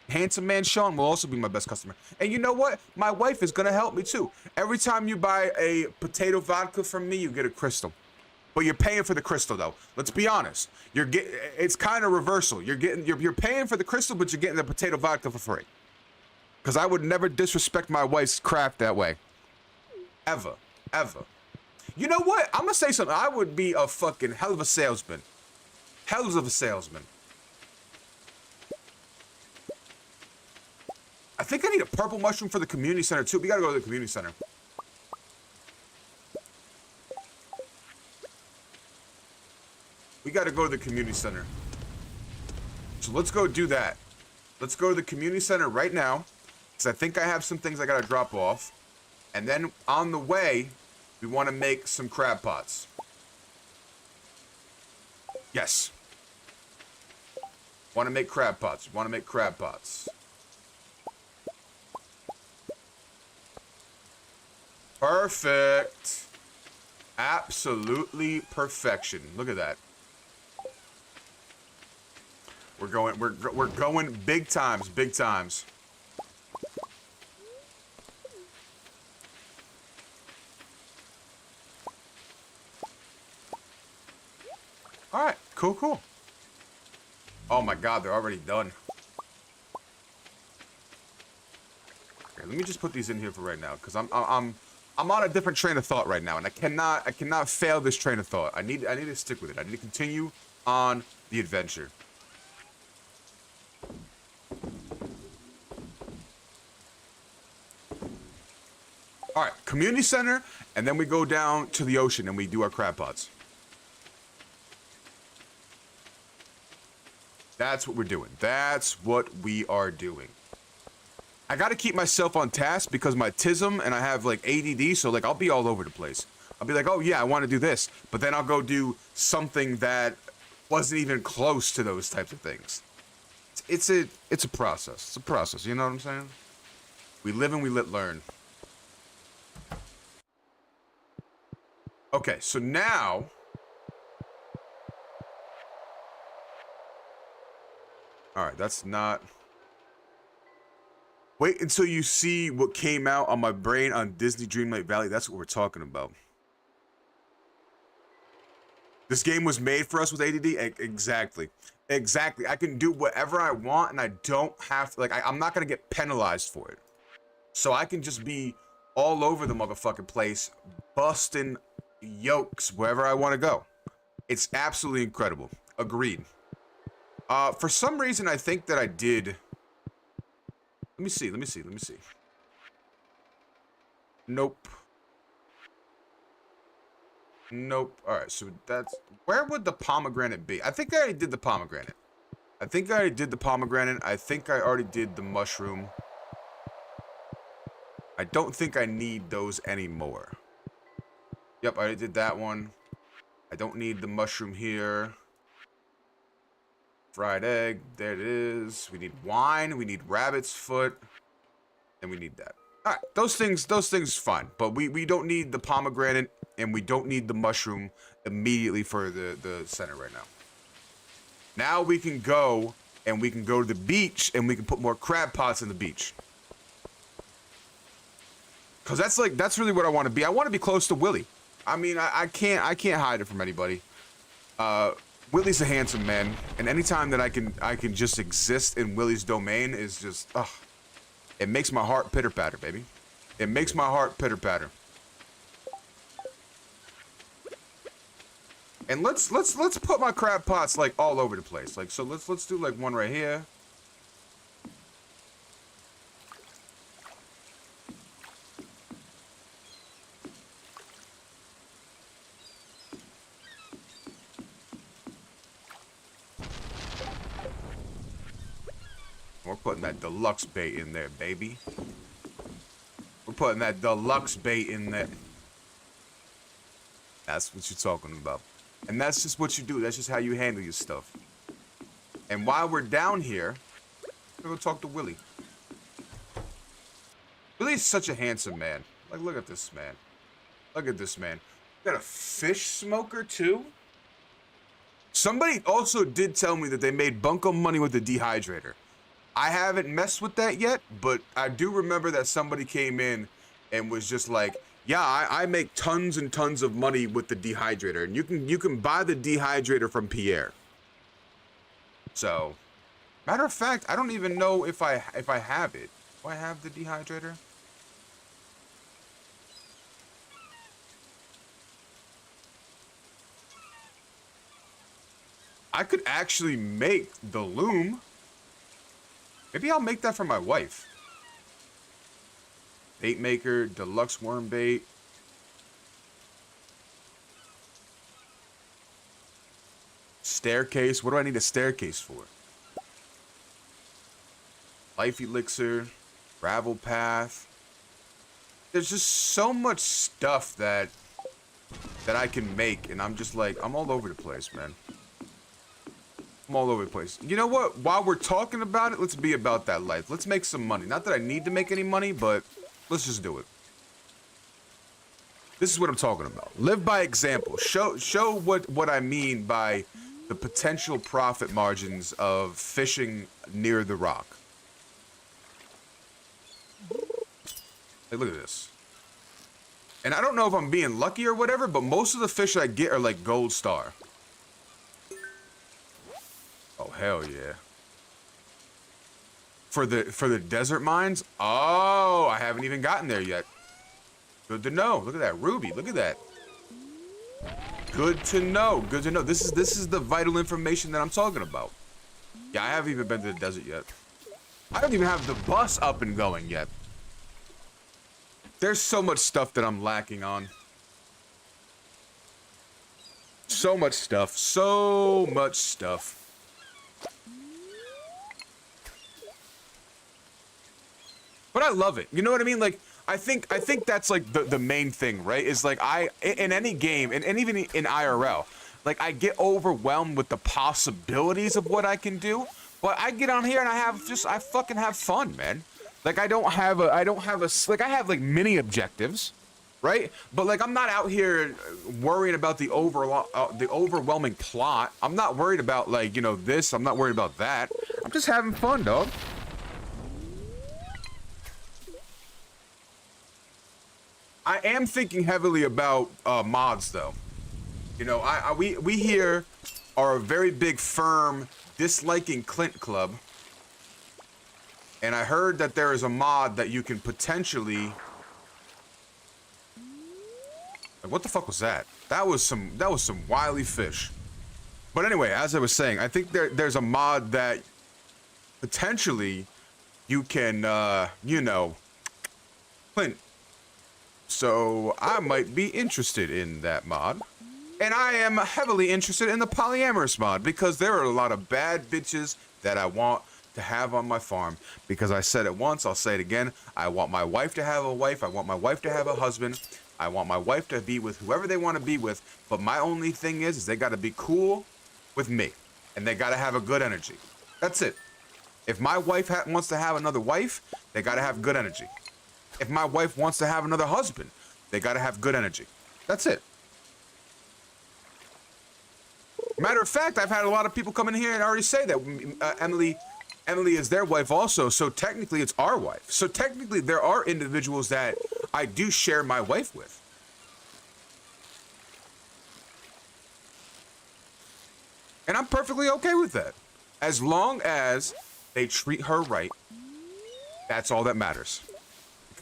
Handsome man Sean will also be my best customer. And you know what? My wife is going to help me too. Every time you buy a potato vodka from me, you get a crystal. But you're paying for the crystal though. Let's be honest. It's kind of reversal. You're paying for the crystal, but you're getting the potato vodka for free. Because I would never disrespect my wife's craft that way. Ever. Ever. You know what? I'm gonna say something. I would be a fucking hell of a salesman. Hells of a salesman. I think I need a purple mushroom for the community center too. We gotta go to the community center. We gotta go to the community center. So let's go do that. Let's go to the community center right now. Because I think I have some things I gotta drop off. And then on the way, we want to make some crab pots. Yes. Want to make crab pots. Want to make crab pots. Perfect. Absolutely perfection. Look at that. We're going big times, big times. All right, cool. Oh my God, they're already done. Okay, let me just put these in here for right now, because I'm on a different train of thought right now, and I cannot fail this train of thought. I need to stick with it. I need to continue on the adventure. All right, community center, and then we go down to the ocean and we do our crab pots. That's what we're doing. That's what we are doing. I gotta keep myself on task because my tism and I have like ADD, so like I'll be all over the place. I'll be like, oh yeah, I want to do this, but then I'll go do something that wasn't even close to those types of things. It's a process. It's a process. You know what I'm saying? We live and we let learn. Okay, so now. All right, that's not. Wait until you see what came out on my brain on Disney Dreamlight Valley. That's what we're talking about. This game was made for us with ADD. Exactly. Exactly. I can do whatever I want, and I don't have to. Like, I'm not gonna get penalized for it. So I can just be all over the motherfucking place, busting yokes wherever I want to go. It's absolutely incredible. Agreed. For some reason, I think that I did. Let me see. Nope. Nope. All right, so that's... Where would the pomegranate be? I think I already did the pomegranate. I think I already did the mushroom. I don't think I need those anymore. Yep, I already did that one. I don't need the mushroom here. Fried egg, there it is. We need wine, we need rabbit's foot, and we need that. All right, those things fine, but we don't need the pomegranate, and we don't need the mushroom immediately for the center right now. Now we can go, and we can go to the beach, and we can put more crab pots in the beach. Cause that's really what I want to be. I want to be close to Willy. I mean, I can't hide it from anybody. Willy's a handsome man, and anytime that I can just exist in Willy's domain is just, it makes my heart pitter patter, baby. It makes my heart pitter patter. And let's put my crab pots like all over the place. Like, so let's do like one right here. We're putting that deluxe bait in there, baby. We're putting that deluxe bait in there. That's what you're talking about. And that's just what you do. That's just how you handle your stuff. And while we're down here, we're gonna talk to Willy. Willy's such a handsome man. Like, look at this man. Look at this man. Got a fish smoker, too? Somebody also did tell me that they made bunko money with the dehydrator. I haven't messed with that yet, but I do remember that somebody came in and was just like, yeah, I make tons and tons of money with the dehydrator, and you can buy the dehydrator from Pierre. So, matter of fact, I don't even know if I have it. Do I have the dehydrator? I could actually make the loom. Maybe I'll make that for my wife. Bait maker, deluxe worm bait. Staircase. What do I need a staircase for? Life elixir, gravel path. There's just so much stuff that I can make, and I'm just like, I'm all over the place, man. I'm all over the place. You know what? While we're talking about it, let's be about that life. Let's make some money. Not that I need to make any money, but let's just do it. This is what I'm talking about. Live by example. Show what I mean by the potential profit margins of fishing near the rock. Hey, look at this. And I don't know if I'm being lucky or whatever, but most of the fish I get are like gold star. Oh, hell yeah. For the desert mines? Oh, I haven't even gotten there yet. Good to know. Look at that ruby. Look at that. Good to know. Good to know. This is the vital information that I'm talking about. Yeah, I haven't even been to the desert yet. I don't even have the bus up and going yet. There's so much stuff that I'm lacking on. So much stuff. So much stuff. But I love it. You know what I mean? Like, I think that's like the main thing, right? Is like in any game and even in IRL, like I get overwhelmed with the possibilities of what I can do. But I get on here and I fucking have fun, man. Like I have like mini objectives, right? But like I'm not out here worrying about the overwhelming plot. I'm not worried about like, you know, this. I'm not worried about that. I'm just having fun, dog. I am thinking heavily about mods, though. You know, we here are a very big firm disliking Clint Club, and I heard that there is a mod that you can potentially. Like, what the fuck was that? That was some wily fish. But anyway, as I was saying, I think there's a mod that potentially you can, you know, Clint. So I might be interested in that mod. And I am heavily interested in the polyamorous mod because there are a lot of bad bitches that I want to have on my farm. Because I said it once, I'll say it again. I want my wife to have a wife. I want my wife to have a husband. I want my wife to be with whoever they want to be with. But my only thing is they got to be cool with me. And they got to have a good energy. That's it. If my wife wants to have another wife, they got to have good energy. If my wife wants to have another husband, they got to have good energy. That's it. Matter of fact, I've had a lot of people come in here and already say that Emily is their wife also. So technically it's our wife. So technically there are individuals that I do share my wife with. And I'm perfectly okay with that. As long as they treat her right, that's all that matters.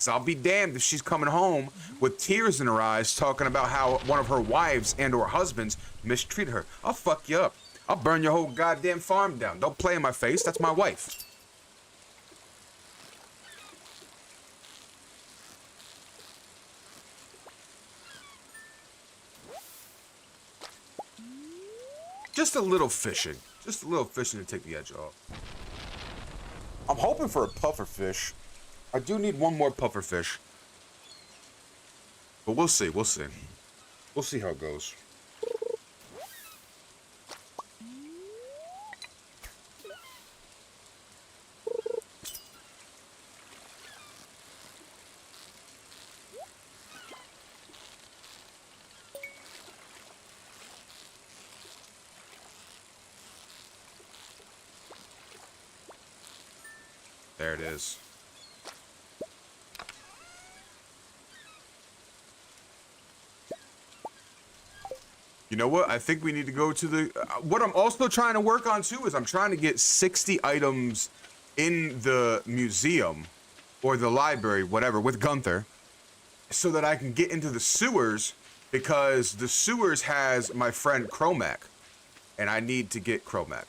I'll be damned if she's coming home with tears in her eyes talking about how one of her wives and or husbands mistreat her. I'll fuck you up. I'll burn your whole goddamn farm down. Don't play in my face. That's my wife. Just a little fishing. Just a little fishing to take the edge off. I'm hoping for a puffer fish. I do need one more puffer fish. But we'll see, we'll see. We'll see how it goes. There it is. You know what? I think we need to go to the... what I'm also trying to work on, too, is I'm trying to get 60 items in the museum or the library, whatever, with Gunther, so that I can get into the sewers, because the sewers has my friend Chromac, and I need to get Chromac.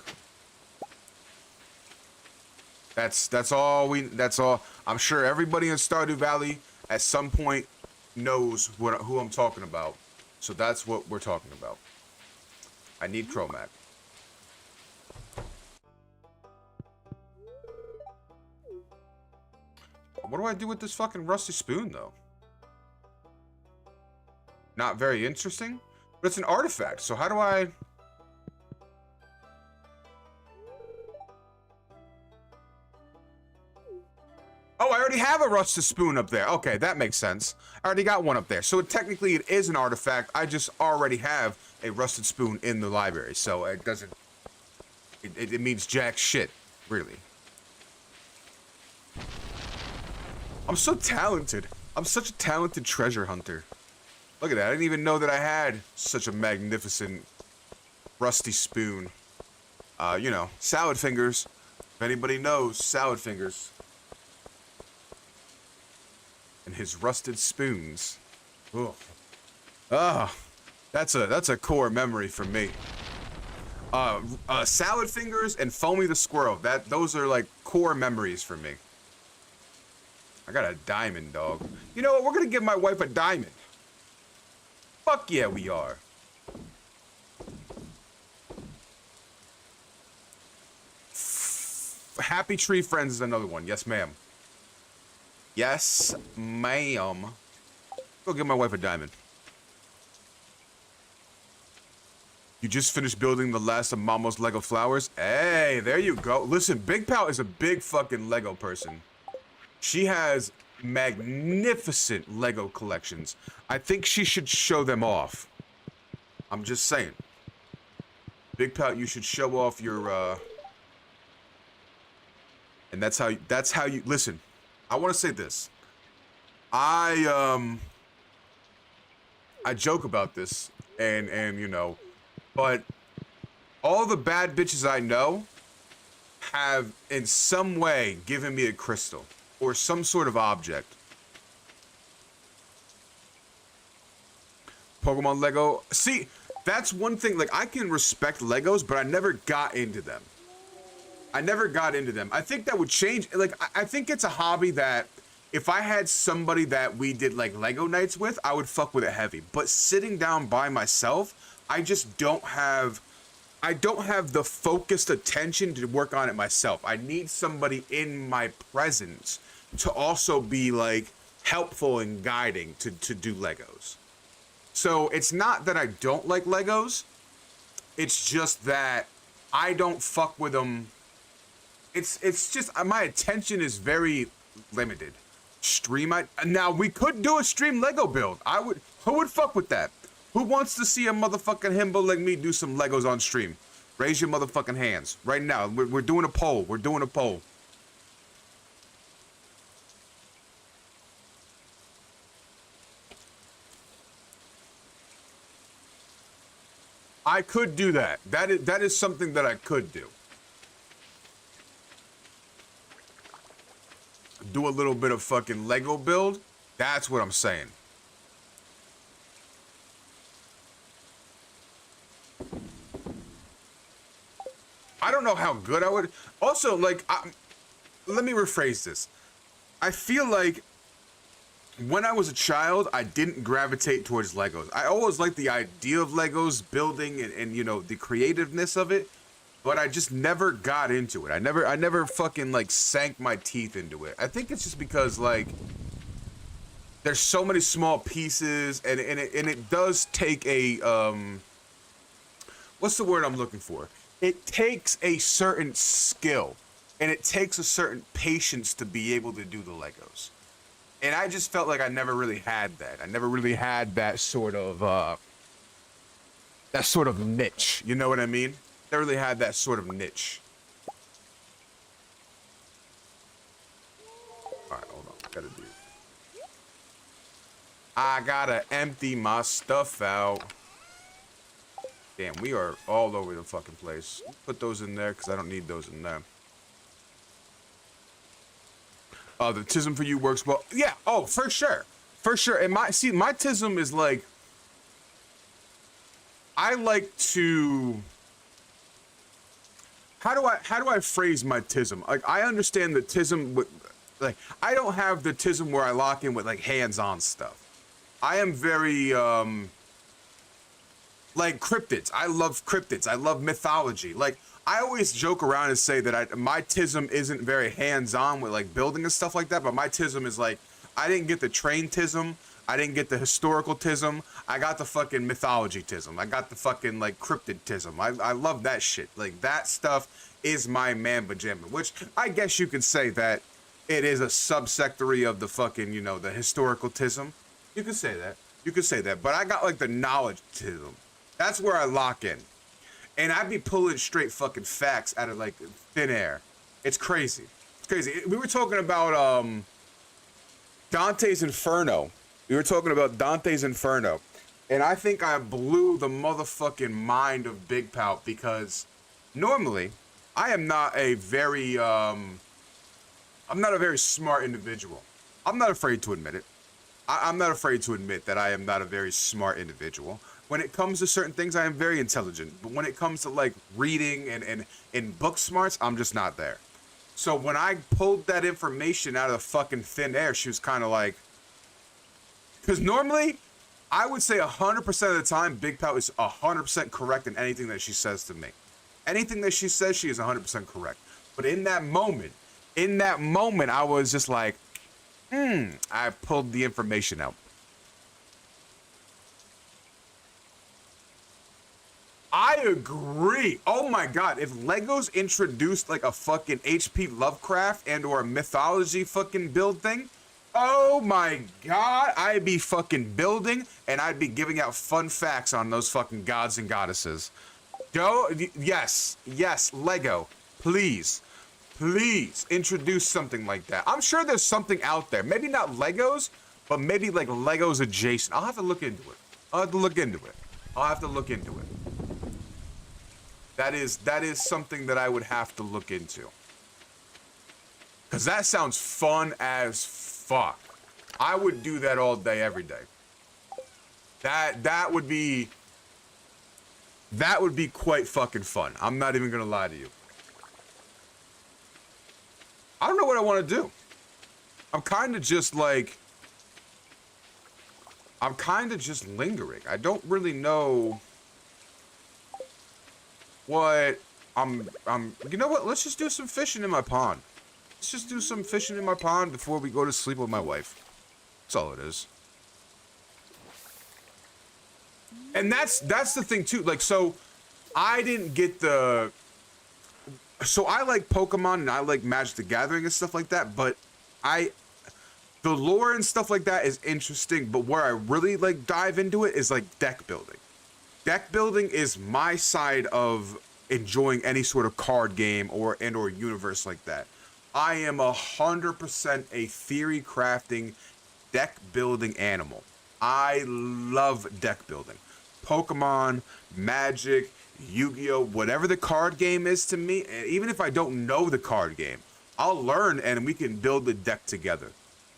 That's all. I'm sure everybody in Stardew Valley at some point knows who I'm talking about. So that's what we're talking about. I need Chromac. What do I do with this fucking rusty spoon, though? Not very interesting? But it's an artifact, so how do I... Oh, I already have a rusted spoon up there. Okay, that makes sense. I already got one up there. So technically it is an artifact. I just already have a rusted spoon in the library. So it doesn't... It means jack shit, really. I'm so talented. I'm such a talented treasure hunter. Look at that. I didn't even know that I had such a magnificent rusty spoon. You know, salad fingers. If anybody knows, salad fingers. And his rusted spoons. Ugh. Ah, that's a core memory for me. Salad fingers and Foamy the squirrel. Those are like core memories for me. I got a diamond, dog. You know what? We're gonna give my wife a diamond. Fuck yeah, we are. Happy Tree Friends is another one. Yes, ma'am. Yes, ma'am. Go give my wife a diamond. You just finished building the last of Mama's Lego flowers? Hey, there you go. Listen, Big Pal is a big fucking Lego person. She has magnificent Lego collections. I think she should show them off. I'm just saying. Big Pal, you should show off your, and that's how you, listen, I want to say this. I joke about this and you know, but all the bad bitches I know have in some way given me a crystal or some sort of object. Pokemon Lego. See, that's one thing, like I can respect Legos, but I never got into them. I think that would change. Like, I think it's a hobby that if I had somebody that we did like Lego nights with, I would fuck with it heavy. But sitting down by myself, I just don't have the focused attention to work on it myself. I need somebody in my presence to also be like helpful and guiding to do Legos. So it's not that I don't like Legos. It's just that I don't fuck with them. It's just my attention is very limited. Now we could do a stream Lego build. Who would fuck with that? Who wants to see a motherfucking himbo like me do some Legos on stream? Raise your motherfucking hands right now. We're doing a poll. We're doing a poll. I could do that. That is something that I could do. Do a little bit of fucking Lego build. That's what I'm saying. I don't know how good I would. Also, like, let me rephrase this. I feel like when I was a child, I didn't gravitate towards Legos. I always liked the idea of Legos, building, and you know, the creativeness of it. But I just never got into it. I never fucking like sank my teeth into it. I think it's just because like there's so many small pieces, and it does take a what's the word I'm looking for? It takes a certain skill, and it takes a certain patience to be able to do the Legos. And I just felt like I never really had that. I never really had that sort of niche. You know what I mean? Never really had that sort of niche. Alright, hold on. I gotta empty my stuff out. Damn, we are all over the fucking place. Put those in there because I don't need those in there. The tism for you works well. Yeah, oh, for sure. For sure. And my tism is like, I like to, how do I phrase my tism? Like, I understand the tism with, like, I don't have the tism where I lock in with like hands-on stuff. I am very like cryptids. I love cryptids. I love mythology. Like, I always joke around and say that my tism isn't very hands-on with like building and stuff like that, but my tism is like, I didn't get the train tism, I didn't get the historical tism, I got the fucking mythology tism, I got the fucking like cryptid tism. I love that shit. Like, that stuff is my mamba jamma, which I guess you could say that it is a subsectory of the fucking, you know, the historical tism. You could say that. You could say that. But I got like the knowledge tism. That's where I lock in. And I'd be pulling straight fucking facts out of like thin air. It's crazy. It's crazy. We were talking about Dante's Inferno. And I think I blew the motherfucking mind of Big Pout because normally I am not a very, I'm not a very smart individual. I'm not afraid to admit it. I'm not afraid to admit that I am not a very smart individual. When it comes to certain things, I am very intelligent. But when it comes to like reading and book smarts, I'm just not there. So when I pulled that information out of fucking thin air, she was kind of like, because normally I would say 100% of the time, Big Pal is 100% correct in anything that she says to me. Anything that she says, she is 100% correct. But in that moment, I was just like, I pulled the information out. I agree. Oh my God. If Legos introduced like a fucking HP Lovecraft and or a mythology fucking build thing, oh my God, I'd be fucking building and I'd be giving out fun facts on those fucking gods and goddesses. Yes, Lego, please introduce something like that. I'm sure there's something out there. Maybe not Legos, but maybe like Legos adjacent. I'll have to look into it. That is something that I would have to look into. Cause that sounds fun as fuck. I would do that all day, every day. That would be quite fucking fun. I'm not even gonna lie to you. I don't know what I want to do. I'm kind of just lingering. I don't really know what you know what? Let's just do some fishing in my pond. Let's just do some fishing in my pond before we go to sleep with my wife. That's all it is. And that's the thing too. Like, so I didn't get so I like Pokemon and I like Magic the Gathering and stuff like that, but the lore and stuff like that is interesting, but where I really like dive into it is like deck building. Deck building is my side of enjoying any sort of card game or universe like that. I am 100% a theory crafting, deck building animal. I love deck building. Pokemon, Magic, Yu-Gi-Oh, whatever the card game is to me, and even if I don't know the card game, I'll learn and we can build the deck together.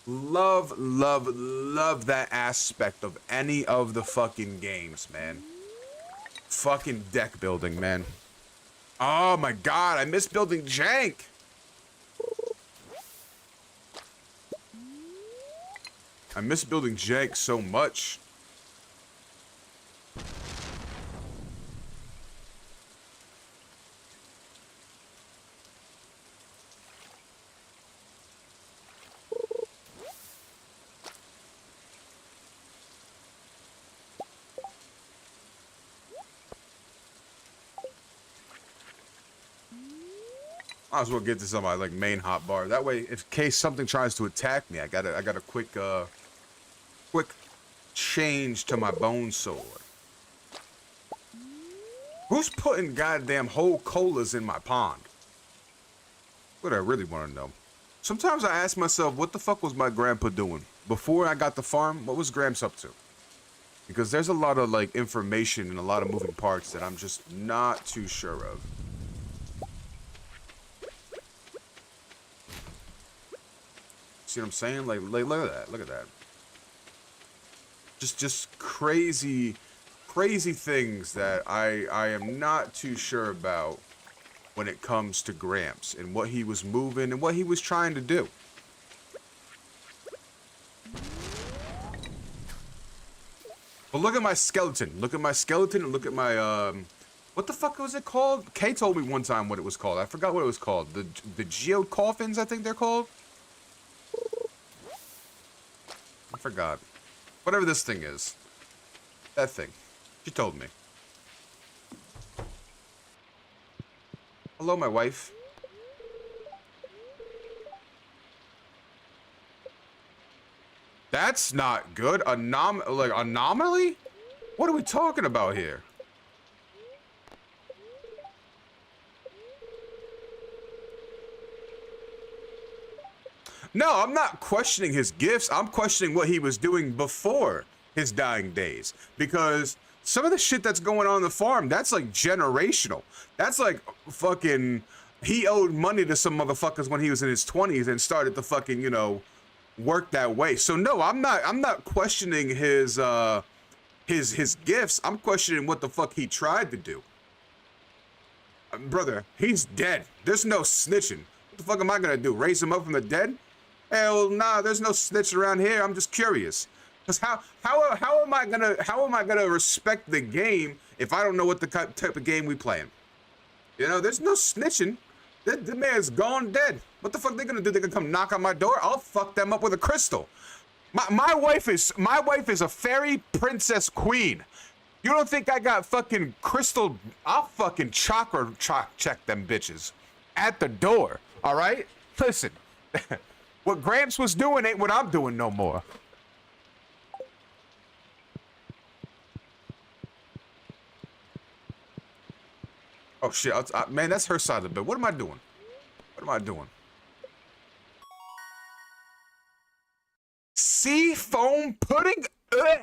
Love that aspect of any of the fucking games, man. Fucking deck building, man. Oh my God, I miss building jank. I miss building jank so much. Might as well get this on my like main hotbar. That way, in case something tries to attack me, I got a quick change to my bone sword. Who's putting goddamn whole colas in my pond? What I really want to know. Sometimes I ask myself, what the fuck was my grandpa doing before I got the farm? What was Gramps up to? Because there's a lot of like information and a lot of moving parts that I'm just not too sure of. See what I'm saying? Like look at that. Just crazy things that I am not too sure about when it comes to Gramps and what he was moving and what he was trying to do. But look at my skeleton. Look at my skeleton and look at my what the fuck was it called? Kay told me one time what it was called. I forgot what it was called. The geode coffins, I think they're called. I forgot. Whatever this thing is. That thing. She told me. Hello, my wife. That's not good. Anomaly? What are we talking about here? No, I'm not questioning his gifts. I'm questioning what he was doing before his dying days. Because some of the shit that's going on the farm, that's like generational. That's like fucking he owed money to some motherfuckers when he was in his 20s and started to fucking, you know, work that way. So no, I'm not questioning his gifts. I'm questioning what the fuck he tried to do. Brother, he's dead. There's no snitching. What the fuck am I gonna do? Raise him up from the dead? Hell nah, there's no snitching around here. I'm just curious. Cause how am I gonna respect the game if I don't know what the type of game we playing? You know, there's no snitching. The man's gone dead. What the fuck they gonna do? They gonna come knock on my door? I'll fuck them up with a crystal. My wife is a fairy princess queen. You don't think I got fucking crystal? I'll fucking chakra check them bitches at the door. All right, listen. What Gramps was doing ain't what I'm doing no more. Oh shit, man, that's her side of the bed. What am I doing? What am I doing? Sea foam pudding? Ugh.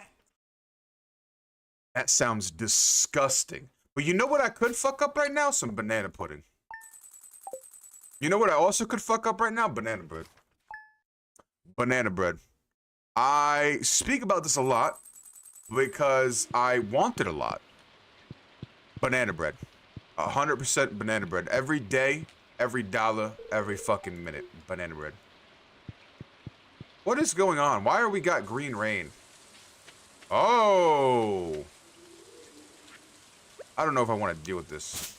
That sounds disgusting. But you know what I could fuck up right now? Some banana pudding. You know what I also could fuck up right now? Banana bread. Banana bread. I speak about this a lot because I want it a lot. Banana bread. 100% banana bread. Every day, every dollar, every fucking minute. Banana bread. What is going on? Why are we got green rain? Oh. I don't know if I want to deal with this.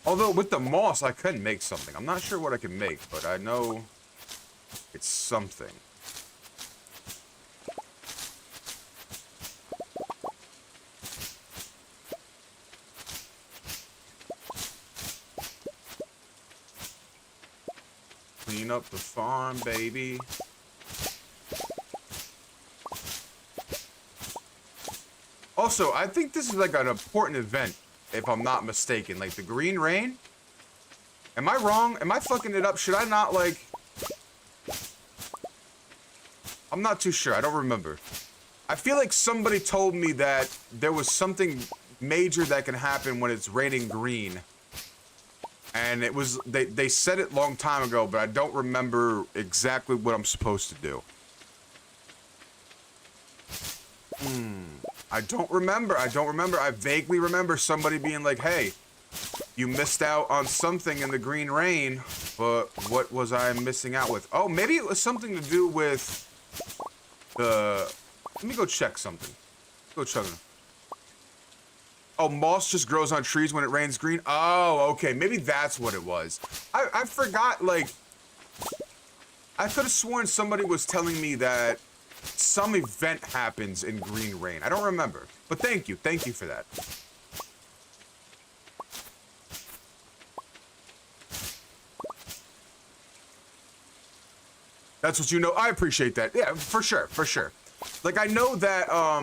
Although with the moss, I could make something. I'm not sure what I can make, but I know it's something. Clean up the farm, baby. Also, I think this is like an important event. If I'm not mistaken, like the green rain. Am I wrong? Am I fucking it up? Should I not like... I'm not too sure. I don't remember. I feel like somebody told me that there was something major that can happen when it's raining green. And it was... They said it a long time ago, but I don't remember exactly what I'm supposed to do. I don't remember. I vaguely remember somebody being like, hey, you missed out on something in the green rain, but what was I missing out with? Oh, maybe it was something to do with the... Let me go check something. Let's go check it. Oh, moss just grows on trees when it rains green? Oh, okay. Maybe that's what it was. I forgot, like... I could have sworn somebody was telling me that some event happens in green rain. I don't remember. But thank you. Thank you for that. That's what you know. I appreciate that. Yeah, for sure. For sure. Like, I know that I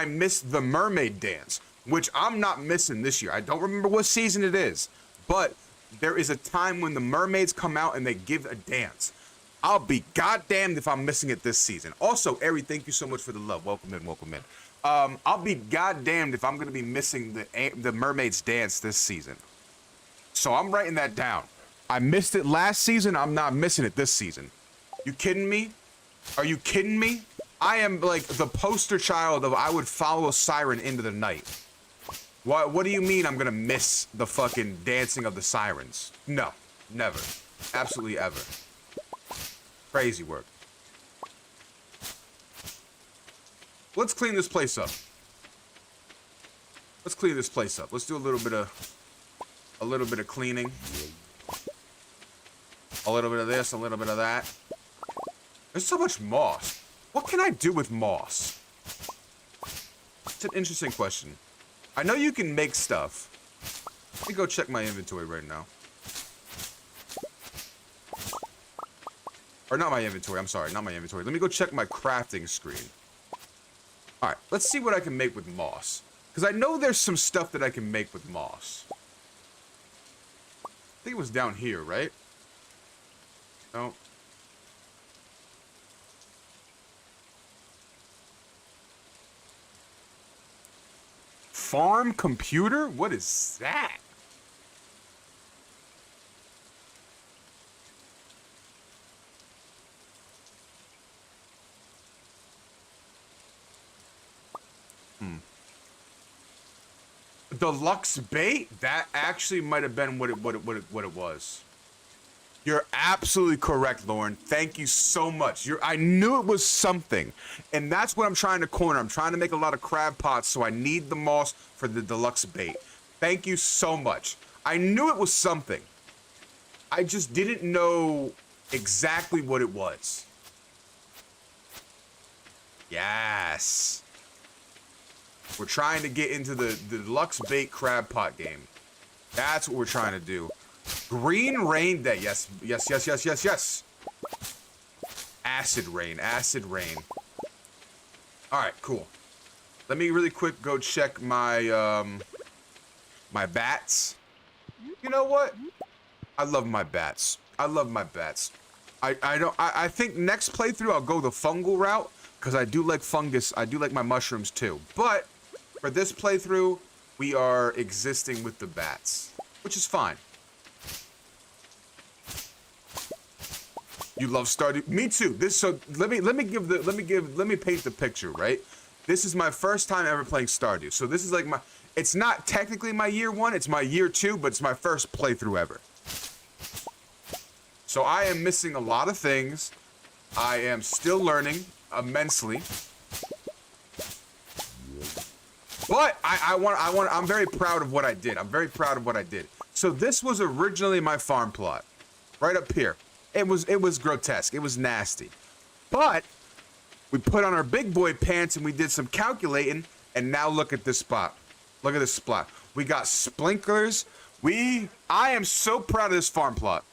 missed the mermaid dance, which I'm not missing this year. I don't remember what season it is, but there is a time when the mermaids come out and they give a dance. I'll be goddamned if I'm missing it this season. Also, Ari, thank you so much for the love. Welcome in, welcome in. I'll be goddamned if I'm gonna be missing the mermaid's dance this season. So I'm writing that down. I missed it last season. I'm not missing it this season. You kidding me? Are you kidding me? I am like the poster child of I would follow a siren into the night. What do you mean I'm gonna miss the fucking dancing of the sirens? No, never, absolutely ever. Crazy work. Let's clean this place up. Let's clean this place up. Let's do a little bit of cleaning. A little bit of this, a little bit of that. There's so much moss. What can I do with moss? It's an interesting question. I know you can make stuff. Let me go check my inventory right now. Or not my inventory, I'm sorry, not my inventory. Let me go check my crafting screen. Alright, let's see what I can make with moss. Because I know there's some stuff that I can make with moss. I think it was down here, right? No. Farm computer? What is that? Deluxe bait? That actually might have been what it was. You're absolutely correct, Lauren. Thank you so much. I knew it was something. And that's what I'm trying to corner. I'm trying to make a lot of crab pots, so I need the moss for the deluxe bait. Thank you so much. I knew it was something. I just didn't know exactly what it was. Yes. We're trying to get into the deluxe bait crab pot game. That's what we're trying to do. Green rain day. Yes, yes, yes, yes, yes, yes. Acid rain, acid rain. Alright, cool. Let me really quick go check my my bats. You know what? I love my bats. I love my bats. I think next playthrough I'll go the fungal route, because I do like fungus. I do like my mushrooms too. But for this playthrough, we are existing with the bats, which is fine. You love Stardew? Me too. Let me paint the picture, right? This is my first time ever playing Stardew. So this is like it's not technically my year 1, it's my year 2, but it's my first playthrough ever. So I am missing a lot of things. I am still learning immensely. But I'm very proud of what I did. I'm very proud of what I did. So this was originally my farm plot. Right up here. It was grotesque. It was nasty. But we put on our big boy pants and we did some calculating, and now look at this spot. Look at this spot. We got sprinklers. I am so proud of this farm plot.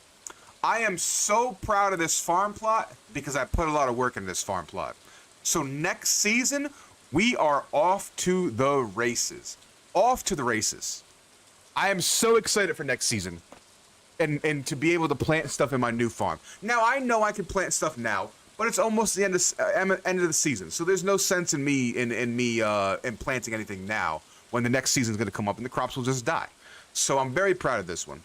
I am so proud of this farm plot because I put a lot of work into this farm plot. So next season, we are off to the races. Off to the races. I am so excited for next season. And to be able to plant stuff in my new farm. Now, I know I can plant stuff now, but it's almost the end of the season. So there's no sense in me in planting anything now when the next season's going to come up and the crops will just die. So I'm very proud of this one.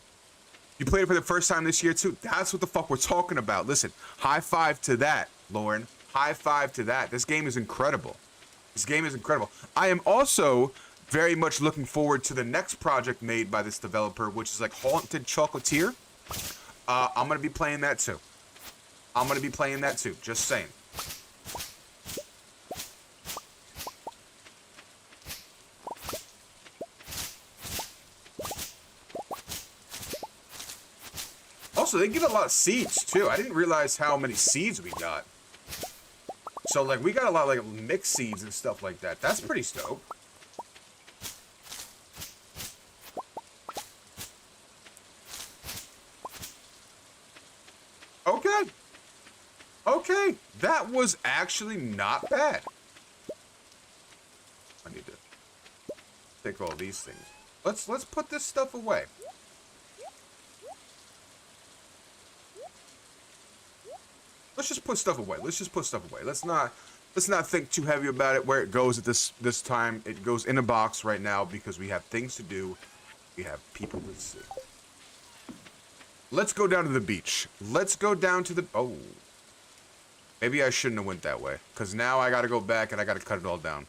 You played it for the first time this year, too? That's what the fuck we're talking about. Listen, high five to that, Lauren. High five to that. This game is incredible. This game is incredible. I am also very much looking forward to the next project made by this developer, which is like Haunted Chocolatier. I'm going to be playing that, too. I'm going to be playing that, too. Just saying. Also, they give a lot of seeds, too. I didn't realize how many seeds we got. So, like, we got a lot of, like, mixed seeds and stuff like that. That's pretty stoked. Okay. Okay. That was actually not bad. I need to take all these things. Let's put this stuff away. Let's just put stuff away. Let's just put stuff away. Let's not think too heavy about it. Where it goes at this time, it goes in a box right now because we have things to do. We have people to see. Let's go down to the beach. Let's go down to the... Oh. Maybe I shouldn't have went that way. Because now I got to go back and I got to cut it all down.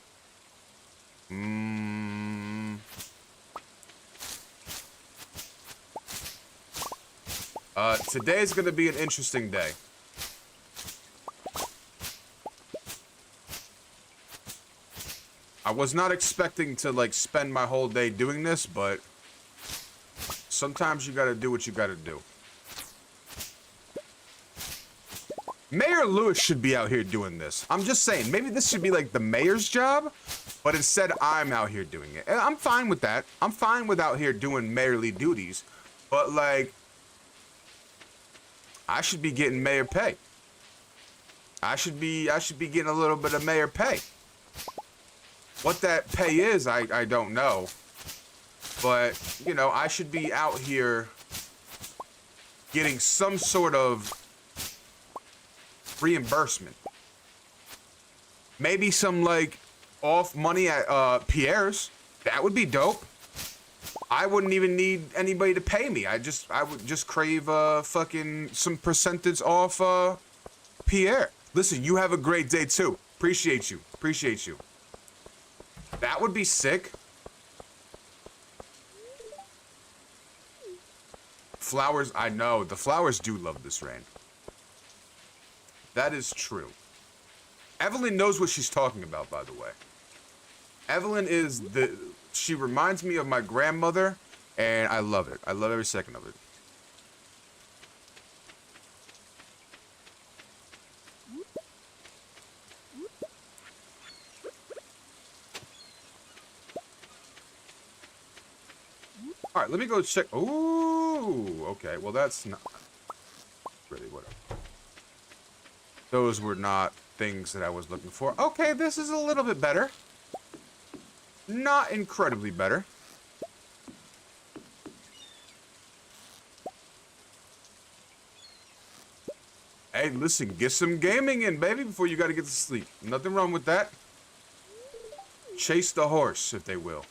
Today's going to be an interesting day. I was not expecting to, like, spend my whole day doing this, but sometimes you gotta do what you gotta do. Mayor Lewis should be out here doing this. I'm just saying, maybe this should be, like, the mayor's job, but instead I'm out here doing it. And I'm fine with that. I'm fine with out here doing mayorly duties, but, like, I should be getting mayor pay. I should be getting a little bit of mayor pay. What that pay is, I don't know. But, you know, I should be out here getting some sort of reimbursement. Maybe some, like, off money at Pierre's. That would be dope. I wouldn't even need anybody to pay me. I would just crave fucking some percentage off Pierre. Listen, you have a great day too. Appreciate you. Appreciate you. That would be sick. Flowers, I know. The flowers do love this rain. That is true. Evelyn knows what she's talking about, by the way. Evelyn is she reminds me of my grandmother, and I love it. I love every second of it. All right, let me go check. Ooh, okay. Well, that's not really whatever. Those were not things that I was looking for. Okay, this is a little bit better. Not incredibly better. Hey, listen, get some gaming in, baby, before you gotta get to sleep. Nothing wrong with that. Chase the horse, if they will.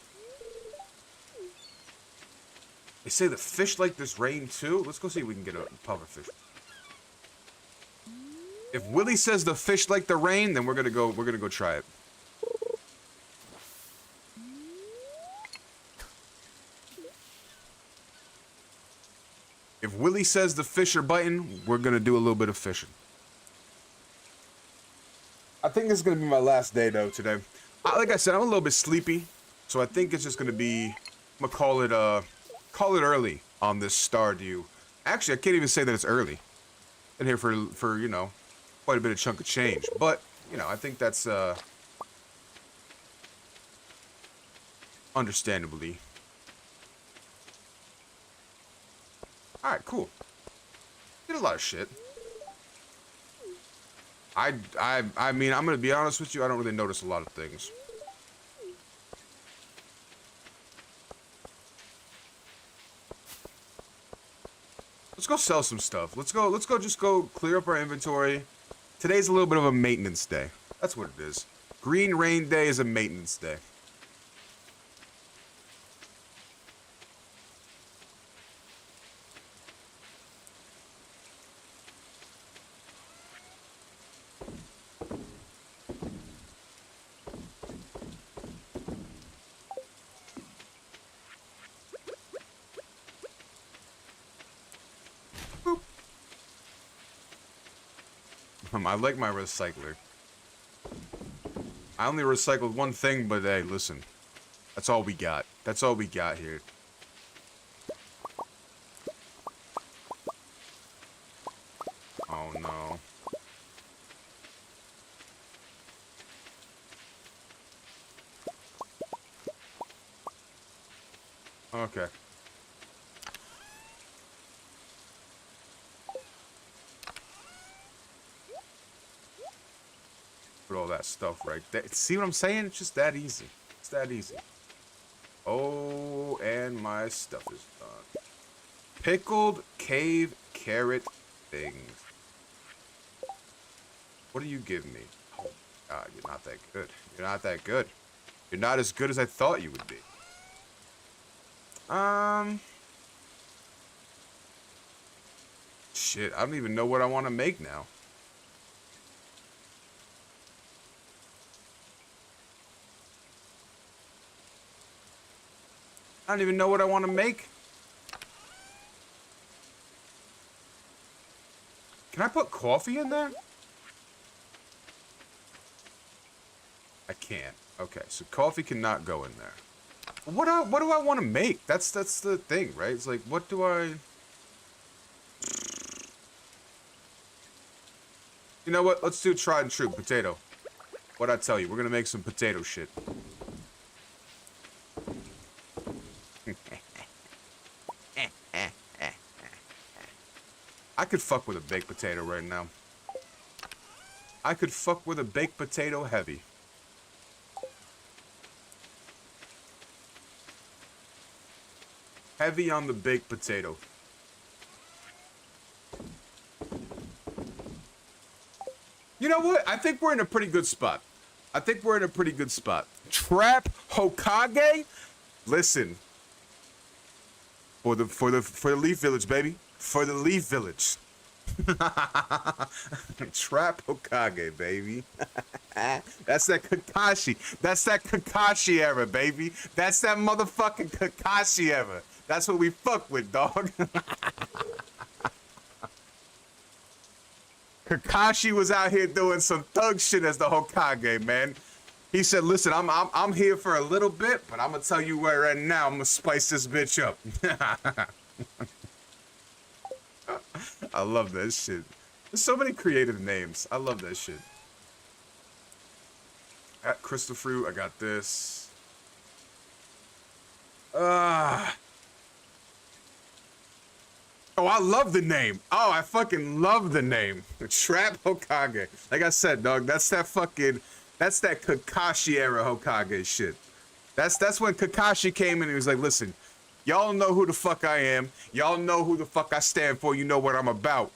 They say the fish like this rain too. Let's go see if we can get a puffer fish. If Willie says the fish like the rain, then we're gonna go try it. If Willie says the fish are biting, we're gonna do a little bit of fishing. I think this is gonna be my last day though today. Like I said, I'm a little bit sleepy, so I think it's just gonna be. I'm gonna call it early on this Stardew. Actually, I can't even say that it's early. Been here for you know, quite a bit of chunk of change, but you know, I think that's understandably. All right, cool. Did a lot of shit. I mean, I'm gonna be honest with you. I don't really notice a lot of things. Let's go sell some stuff. Let's go just go clear up our inventory. Today's a little bit of a maintenance day. That's what it is. Green Rain Day is a maintenance day. I like my recycler. I only recycled one thing, but hey, listen. That's all we got. That's all we got here. Oh no. Okay. Put all that stuff right there. See what I'm saying? It's just that easy. It's that easy. Oh, and my stuff is done. Pickled cave carrot things. What do you give me? Oh, God, you're not that good. You're not that good. You're not as good as I thought you would be. Shit, I don't even know what I want to make now. I don't even know what I want to make. Can I put coffee in there? I can't. Okay, so coffee cannot go in there. What do I want to make? That's the thing, right? It's like, what do I... You know what? Let's do tried and true potato. What'd I tell you? We're gonna make some potato shit. I could fuck with a baked potato right now. I could fuck with a baked potato heavy. Heavy on the baked potato. You know what? I think we're in a pretty good spot. I think we're in a pretty good spot. Trap Hokage? Listen. For the Leaf Village, baby. For the Leaf Village. Trap Hokage, baby. That's that Kakashi. That's that Kakashi era, baby. That's that motherfucking Kakashi era. That's what we fuck with, dog. Kakashi was out here doing some thug shit as the Hokage, man. He said, listen, I'm here for a little bit, but I'm gonna tell you right now, I'm gonna spice this bitch up. I love that shit. There's so many creative names. I love that shit. At Crystal Fruit, I got this. Oh, I love the name. Oh, I fucking love the name. Trap Hokage. Like I said, dog, that's that Kakashi era Hokage shit. That's when Kakashi came in and he was like, listen, y'all know who the fuck I am. Y'all know who the fuck I stand for. You know what I'm about.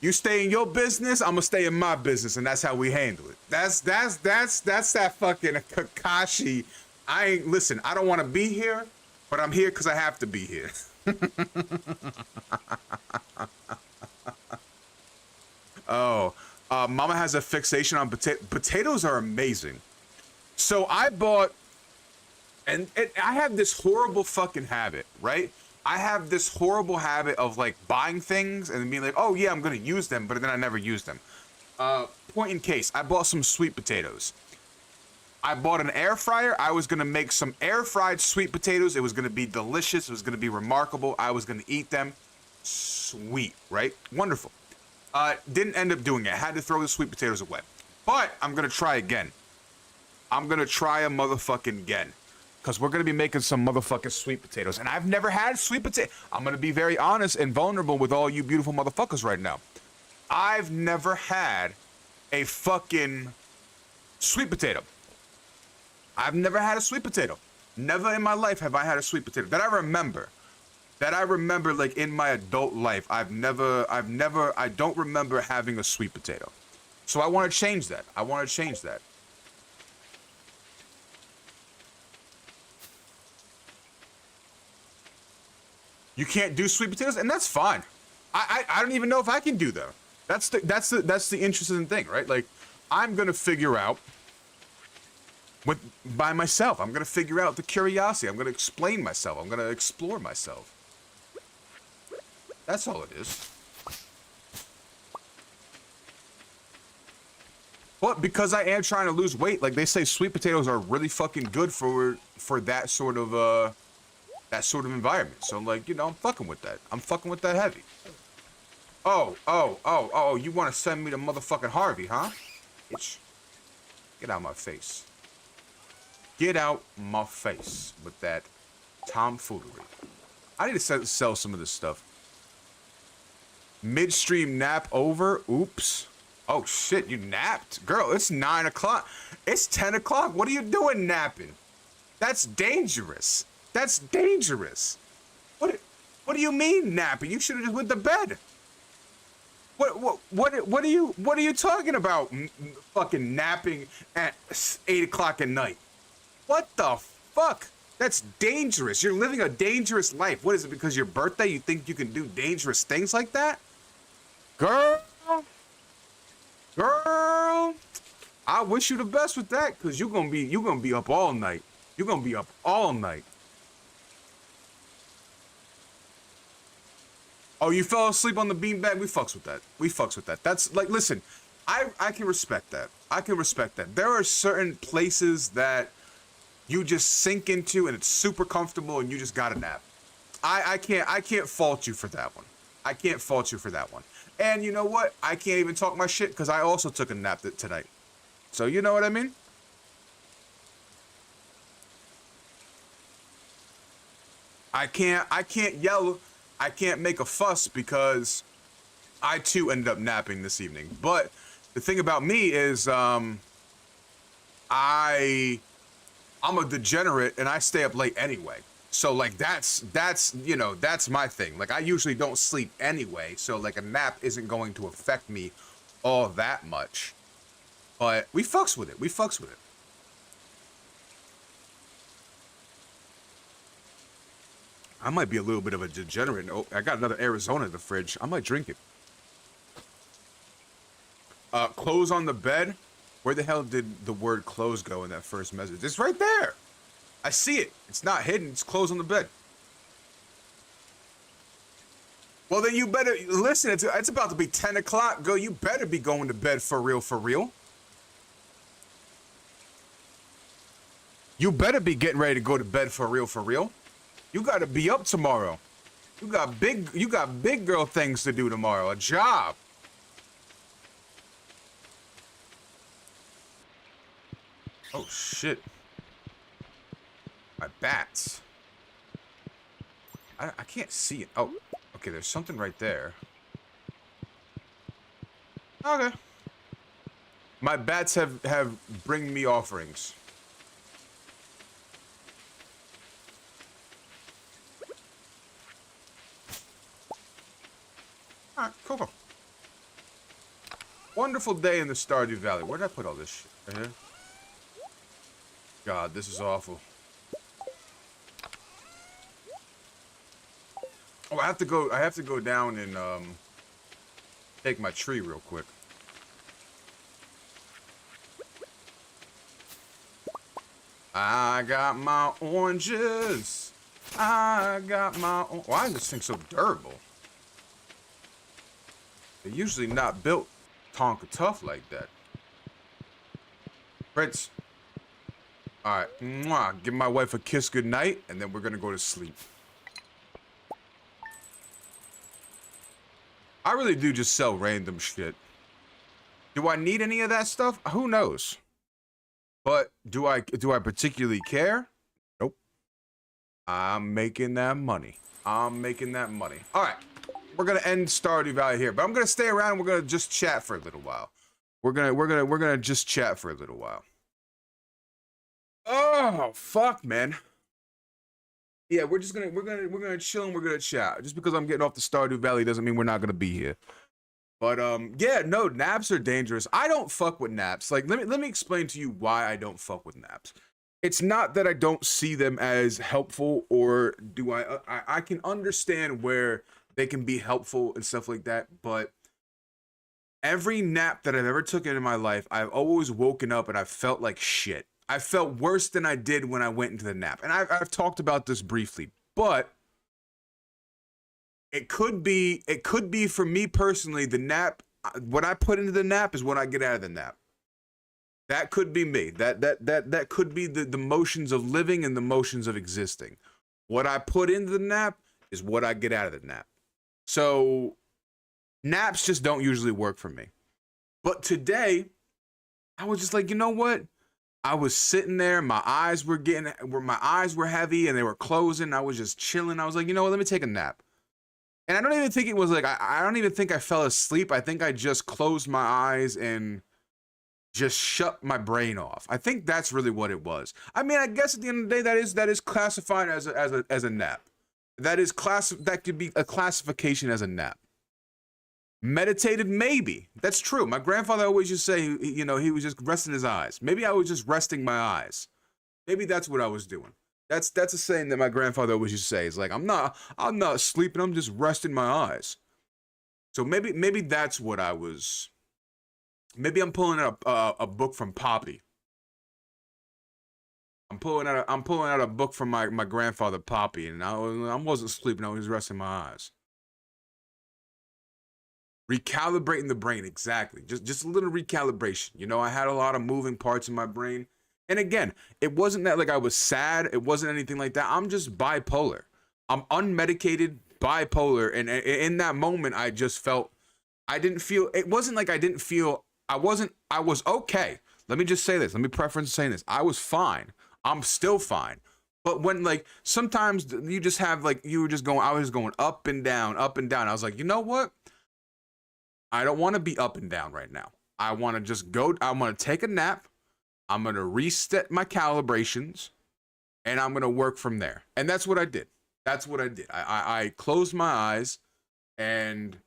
You stay in your business, I'm gonna stay in my business, and that's how we handle it. That's that fucking Kakashi. Listen, I don't want to be here, but I'm here because I have to be here. Oh, Mama has a fixation on potatoes are amazing. So I bought, and I have this horrible fucking habit, right? I have this horrible habit of like buying things and being like, oh yeah, I'm gonna use them, but then I never use them. Point in case, I bought some sweet potatoes. I bought an air fryer. I was gonna make some air fried sweet potatoes. It was gonna be delicious. It was gonna be remarkable. I was gonna eat them. Sweet, right? Wonderful. Didn't end up doing it. I had to throw the sweet potatoes away. But I'm gonna try again. I'm gonna try a motherfucking again. Because we're gonna be making some motherfucking sweet potatoes. And I've never had sweet potato. I'm gonna be very honest and vulnerable with all you beautiful motherfuckers right now. I've never had a fucking sweet potato. I've never had a sweet potato. Never in my life have I had a sweet potato. That I remember. Like in my adult life. I don't remember having a sweet potato. So I want to change that. You can't do sweet potatoes, and that's fine. I don't even know if I can do them. That's the interesting thing, right? Like, I'm gonna figure out by myself. I'm gonna figure out the curiosity. I'm gonna explain myself. I'm gonna explore myself. That's all it is. But because I am trying to lose weight, like they say, sweet potatoes are really fucking good for that sort of environment. So like, you know, I'm fucking with that. I'm fucking with that heavy. Oh, you want to send me to motherfucking Harvey, huh? Bitch. Get out my face. Get out my face with that tomfoolery. I need to sell some of this stuff. Midstream nap over. Oops. Oh shit, you napped? Girl, it's 9 o'clock. It's 10 o'clock. What are you doing napping? That's dangerous. That's dangerous. What do you mean napping? You should have just went to bed. What are you talking about? Fucking napping at 8 o'clock at night. What the fuck? That's dangerous. You're living a dangerous life. What is it, because your birthday you think you can do dangerous things like that? Girl, I wish you the best with that, cause you're gonna be up all night. You're gonna be up all night. Oh, you fell asleep on the beanbag? We fucks with that. That's like, listen, I can respect that. There are certain places that you just sink into and it's super comfortable and you just gotta nap. I can't fault you for that one. And you know what? I can't even talk my shit because I also took a nap tonight. So you know what I mean? I can't yell. I can't make a fuss because I too ended up napping this evening. But The thing about me is, I'm a degenerate and I stay up late anyway. So like that's you know, that's my thing. Like I usually don't sleep anyway, so like a nap isn't going to affect me all that much. But we fucks with it. We fucks with it. I might be a little bit of a degenerate. Oh, I got another Arizona in the fridge. I might drink it. Clothes on the bed. Where the hell did the word clothes go in that first message? It's right there. I see it. It's not hidden. It's clothes on the bed. Well, then you better listen. It's about to be 10 o'clock. Girl, you better be going to bed for real, for real. You better be getting ready to go to bed for real, for real. You got to be up tomorrow. You got big girl things to do tomorrow. A job. Oh shit. My bats. I can't see it. Oh, okay, there's something right there. Okay. My bats have bring me offerings. Alright, cool. Wonderful day in the Stardew Valley. Where did I put all this shit? Right here? God, this is awful. Oh, I have to go down and take my tree real quick. I got my oranges. I got my why is this thing so durable? They're usually not built Tonka tough like that. Prince. Alright. Mwah. Give my wife a kiss goodnight, and then we're gonna go to sleep. I really do just sell random shit. Do I need any of that stuff? Who knows? But do I particularly care? Nope. I'm making that money. I'm making that money. Alright. We're gonna end Stardew Valley here, but I'm gonna stay around and we're gonna just chat for a little while. We're gonna just chat for a little while. Oh fuck, man. Yeah, we're gonna chill and we're gonna chat. Just because I'm getting off the Stardew Valley doesn't mean we're not gonna be here. But yeah, no, naps are dangerous. I don't fuck with naps. Like let me explain to you why I don't fuck with naps. It's not that I don't see them as helpful, or do I can understand where they can be helpful and stuff like that, but every nap that I've ever taken in my life, I've always woken up and I felt like shit. I felt worse than I did when I went into the nap. And I've talked about this briefly, but it could be for me personally, the nap, what I put into the nap is what I get out of the nap. That could be me. That could be the motions of living and the motions of existing. What I put into the nap is what I get out of the nap. So naps just don't usually work for me. But today, I was just like, you know what? I was sitting there, my eyes were heavy and they were closing. I was just chilling. I was like, you know what? Let me take a nap. And I don't even think it was like, I don't even think I fell asleep. I think I just closed my eyes and just shut my brain off. I think that's really what it was. I mean, I guess at the end of the day, that is classified as a nap. That could be a classification as a nap. Meditated, maybe. That's true. My grandfather always used to say, you know, he was just resting his eyes. Maybe I was just resting my eyes. Maybe that's what I was doing. That's a saying that my grandfather always used to say. It's like, I'm not sleeping, I'm just resting my eyes. So maybe that's what I was. Maybe I'm pulling out a book from Poppy. I'm pulling out a book from my grandfather Poppy, and I wasn't sleeping, I was resting my eyes. Recalibrating the brain, exactly. Just a little recalibration. You know, I had a lot of moving parts in my brain. And again, it wasn't that like I was sad, it wasn't anything like that. I'm just bipolar. I'm unmedicated bipolar, and in that moment I just felt it wasn't like I was okay. Let me just say this. Let me preference saying this. I was fine. I'm still fine. But when like sometimes you just have like I was just going up and down, up and down. I was like, you know what? I don't want to be up and down right now. I want to just go. I want to take a nap. I'm going to reset my calibrations, and I'm going to work from there. And that's what I did. That's what I did. I closed my eyes, and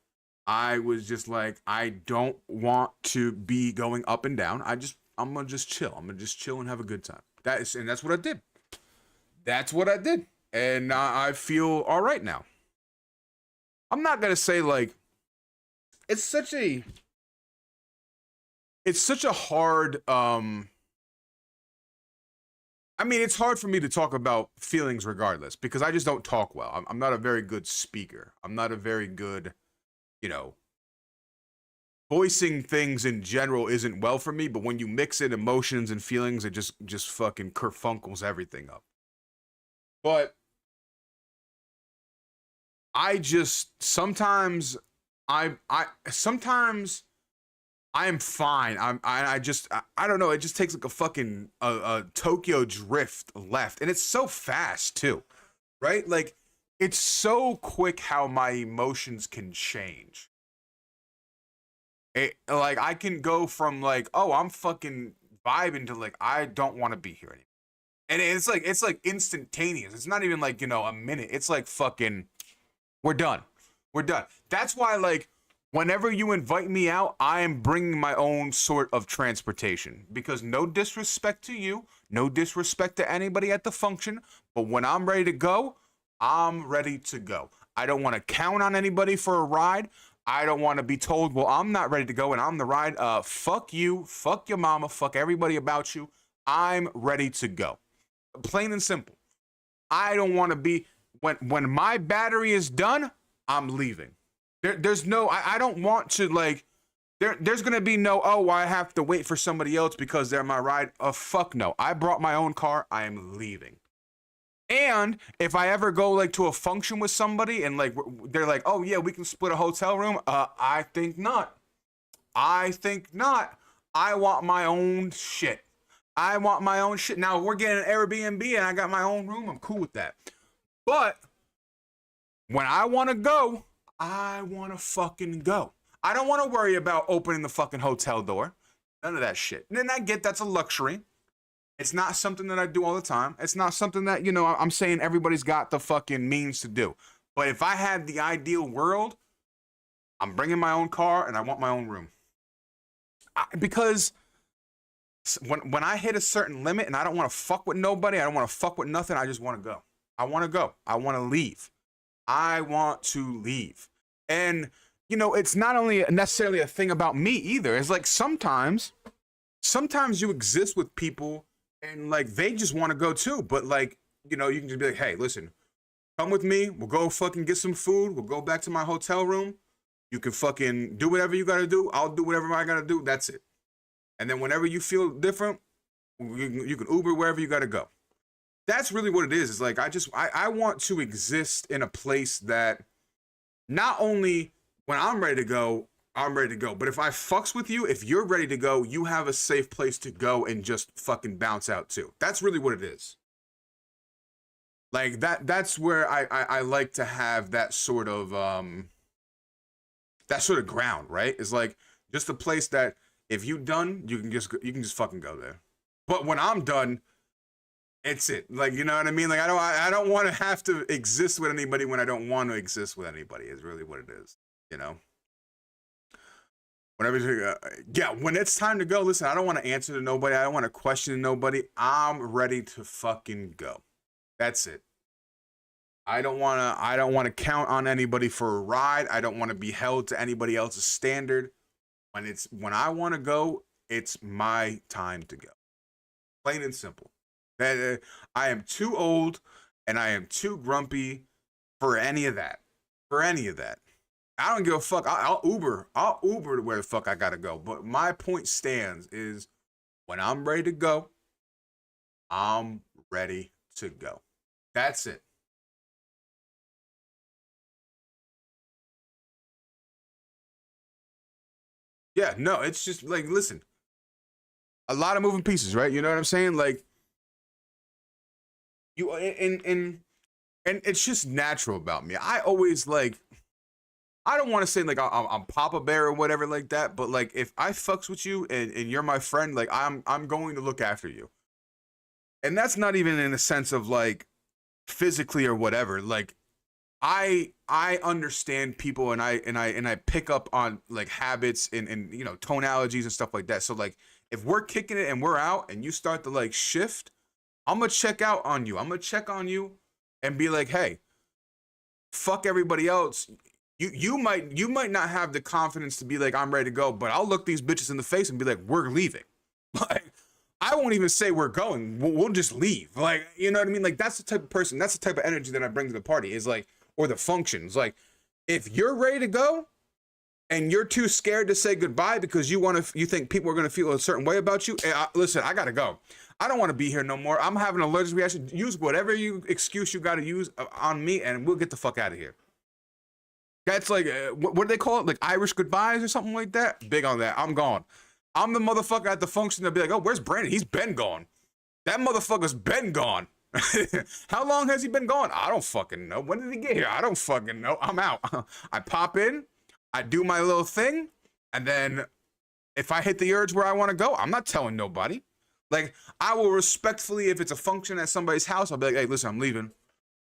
I was just like, I don't want to be going up and down. I'm going to just chill. I'm going to just chill and have a good time. And that's what I did. That's what I did. And I feel all right now. I'm not going to say like, it's such a hard, I mean, it's hard for me to talk about feelings regardless, because I just don't talk well. I'm not a very good speaker. I'm not a very good, voicing things in general isn't well for me, but when you mix in emotions and feelings, it just fucking kerfunkles everything up. But sometimes I am fine. I don't know. It just takes like a fucking Tokyo drift left, and it's so fast too, right? Like it's so quick how my emotions can change. Like I can go from like, oh, I'm fucking vibing to like, I don't want to be here anymore, and it's like instantaneous. It's not even like a minute. It's like fucking, we're done. That's why like, whenever you invite me out, I am bringing my own sort of transportation, because no disrespect to you, no disrespect to anybody at the function, but when I'm ready to go, I'm ready to go. I don't want to count on anybody for a ride. I don't want to be told, well, I'm not ready to go and I'm the ride. Fuck you, fuck your mama, fuck everybody about you. I'm ready to go. Plain and simple. I don't want to be, when my battery is done, I'm leaving. There's no, I don't want to like, there's going to be no, oh, I have to wait for somebody else because they're my ride. Fuck no. I brought my own car. I am leaving. And if I ever go like to a function with somebody and like, they're like, oh yeah, we can split a hotel room. I think not. I want my own shit. Now we're getting an Airbnb and I got my own room. I'm cool with that. But when I want to go, I want to fucking go. I don't want to worry about opening the fucking hotel door. None of that shit. And then I get that's a luxury. It's not something that I do all the time. It's not something that, I'm saying everybody's got the fucking means to do. But if I had the ideal world, I'm bringing my own car and I want my own room. Because when I hit a certain limit and I don't want to fuck with nobody, I don't want to fuck with nothing, I just want to go. I want to go. I want to leave. I want to leave. And, it's not only necessarily a thing about me either. It's like sometimes you exist with people and like they just want to go too. But like, you can just be like, hey, listen, come with me. We'll go fucking get some food. We'll go back to my hotel room. You can fucking do whatever you got to do. I'll do whatever I got to do. That's it. And then whenever you feel different, you can Uber wherever you got to go. That's really what it is. It's like, I want to exist in a place that not only when I'm ready to go, but if I fucks with you, if you're ready to go, you have a safe place to go and just fucking bounce out too. That's really what it is. Like that's where I like to have that sort of ground, right? It's like just a place that if you done, you can just fucking go there. But when I'm done, it's it. Like, you know what I mean? Like I don't want to have to exist with anybody when I don't want to exist with anybody is really what it is, when it's time to go, listen, I don't want to answer to nobody. I don't want to question nobody. I'm ready to fucking go. That's it. I don't want to count on anybody for a ride. I don't want to be held to anybody else's standard. When I want to go, it's my time to go. Plain and simple. I am too old and I am too grumpy for any of that. I don't give a fuck. I'll Uber to where the fuck I gotta go. But my point stands is when I'm ready to go, I'm ready to go. That's it. Yeah, no, it's just like, listen, a lot of moving pieces, right? You know what I'm saying? Like, you, and it's just natural about me. I always like, I don't want to say like I'm Papa Bear or whatever like that, but like if I fucks with you and you're my friend, like I'm going to look after you. And that's not even in a sense of like physically or whatever. Like I understand people and I pick up on like habits and you know tone allergies and stuff like that. So like if we're kicking it and we're out and you start to like shift, I'm gonna check out on you. I'm gonna check on you and be like, hey, fuck everybody else. You might not have the confidence to be like I'm ready to go, but I'll look these bitches in the face and be like, we're leaving. Like I won't even say we're going. We'll just leave. Like you know what I mean? Like that's the type of person. That's the type of energy that I bring to the party. Is like or the functions. Like if you're ready to go and you're too scared to say goodbye because you think people are gonna feel a certain way about you. Listen, I gotta go. I don't want to be here no more. I'm having an allergic reaction. Use whatever excuse you got to use on me, and we'll get the fuck out of here. That's like, what do they call it? Like Irish goodbyes or something like that? Big on that. I'm gone. I'm the motherfucker at the function that'll be like, oh, where's Brandon? He's been gone. That motherfucker's been gone. How long has he been gone? I don't fucking know. When did he get here? I don't fucking know. I'm out. I pop in, I do my little thing, and then if I hit the urge where I want to go, I'm not telling nobody. Like, I will respectfully, if it's a function at somebody's house, I'll be like, hey, listen, I'm leaving.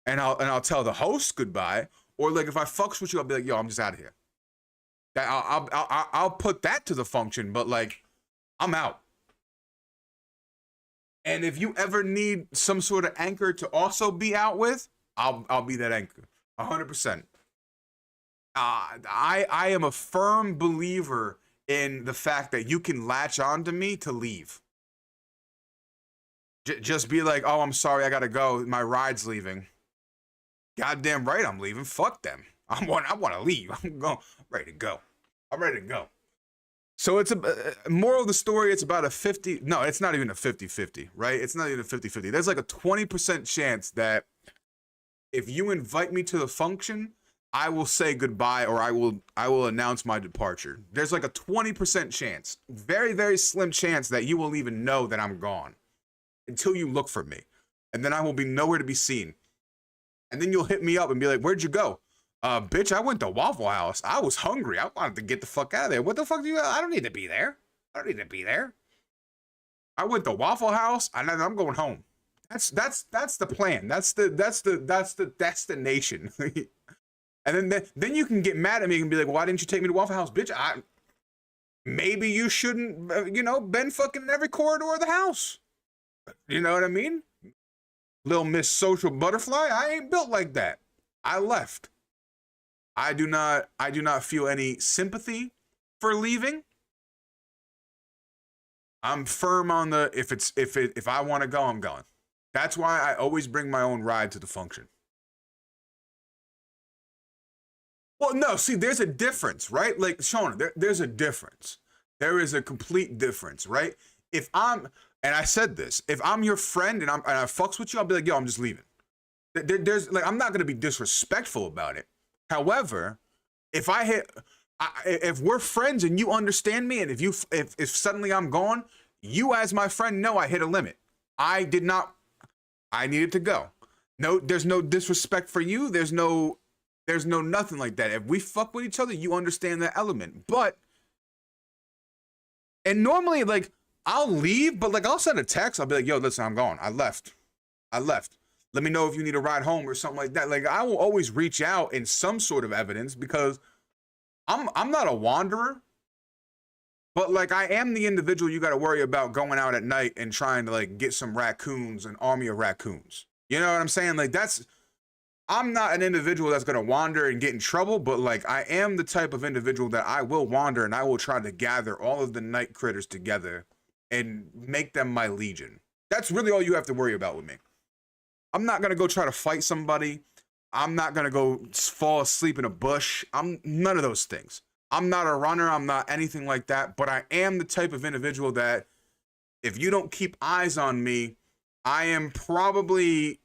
And I'll tell the host goodbye. Or like if I fucks with you, I'll be like, yo, I'm just out of here. I'll put that to the function, but like, I'm out. And if you ever need some sort of anchor to also be out with, I'll be that anchor, 100%. I am a firm believer in the fact that you can latch on to me to leave. Just be like, oh, I'm sorry, I gotta go. My ride's leaving. Goddamn right, I'm leaving. Fuck them. I want to leave. Ready to go. I'm ready to go. So it's a moral of the story. It's about a 50. No, it's not even a 50-50, right? It's not even a 50-50. There's like a 20% chance that if you invite me to the function, I will say goodbye or I will announce my departure. There's like a 20% chance, very, very slim chance that you will even know that I'm gone until you look for me. And then I will be nowhere to be seen. And then you'll hit me up and be like, where'd you go? Bitch, I went to Waffle House. I was hungry. I wanted to get the fuck out of there. What the fuck do you, I don't need to be there. I don't need to be there. I went to Waffle House and then I'm going home. That's the plan. That's the destination. And then you can get mad at me and be like, why didn't you take me to Waffle House? Bitch, maybe you shouldn't, you know, been fucking in every corridor of the house. You know what I mean? Little Miss Social Butterfly, I ain't built like that. I left. I do not feel any sympathy for leaving. I'm firm on the if I want to go, I'm going. That's why I always bring my own ride to the function. Well, no, see, there's a difference, right? Like, Shona, there's a difference. There is a complete difference, right? If I'm, and I said this, if I'm your friend and I fucks with you, I'll be like, yo, I'm just leaving. There's like, I'm not gonna be disrespectful about it. However, if if we're friends and you understand me, and if suddenly I'm gone, you as my friend know I hit a limit. I needed to go. No, there's no disrespect for you. There's no nothing like that. If we fuck with each other, you understand that element. And normally, like, I'll leave, but like I'll send a text. I'll be like, yo, listen, I'm gone. I left. Let me know if you need a ride home or something like that. Like, I will always reach out in some sort of evidence because I'm not a wanderer, but like I am the individual you got to worry about going out at night and trying to like get some raccoons, an army of raccoons. You know what I'm saying? Like I'm not an individual that's going to wander and get in trouble, but like I am the type of individual that I will wander and I will try to gather all of the night critters together and make them my legion. That's really all you have to worry about with me. I'm not going to go try to fight somebody. I'm not going to go fall asleep in a bush. I'm none of those things. I'm not a runner. I'm not anything like that. But I am the type of individual that if you don't keep eyes on me, I have probably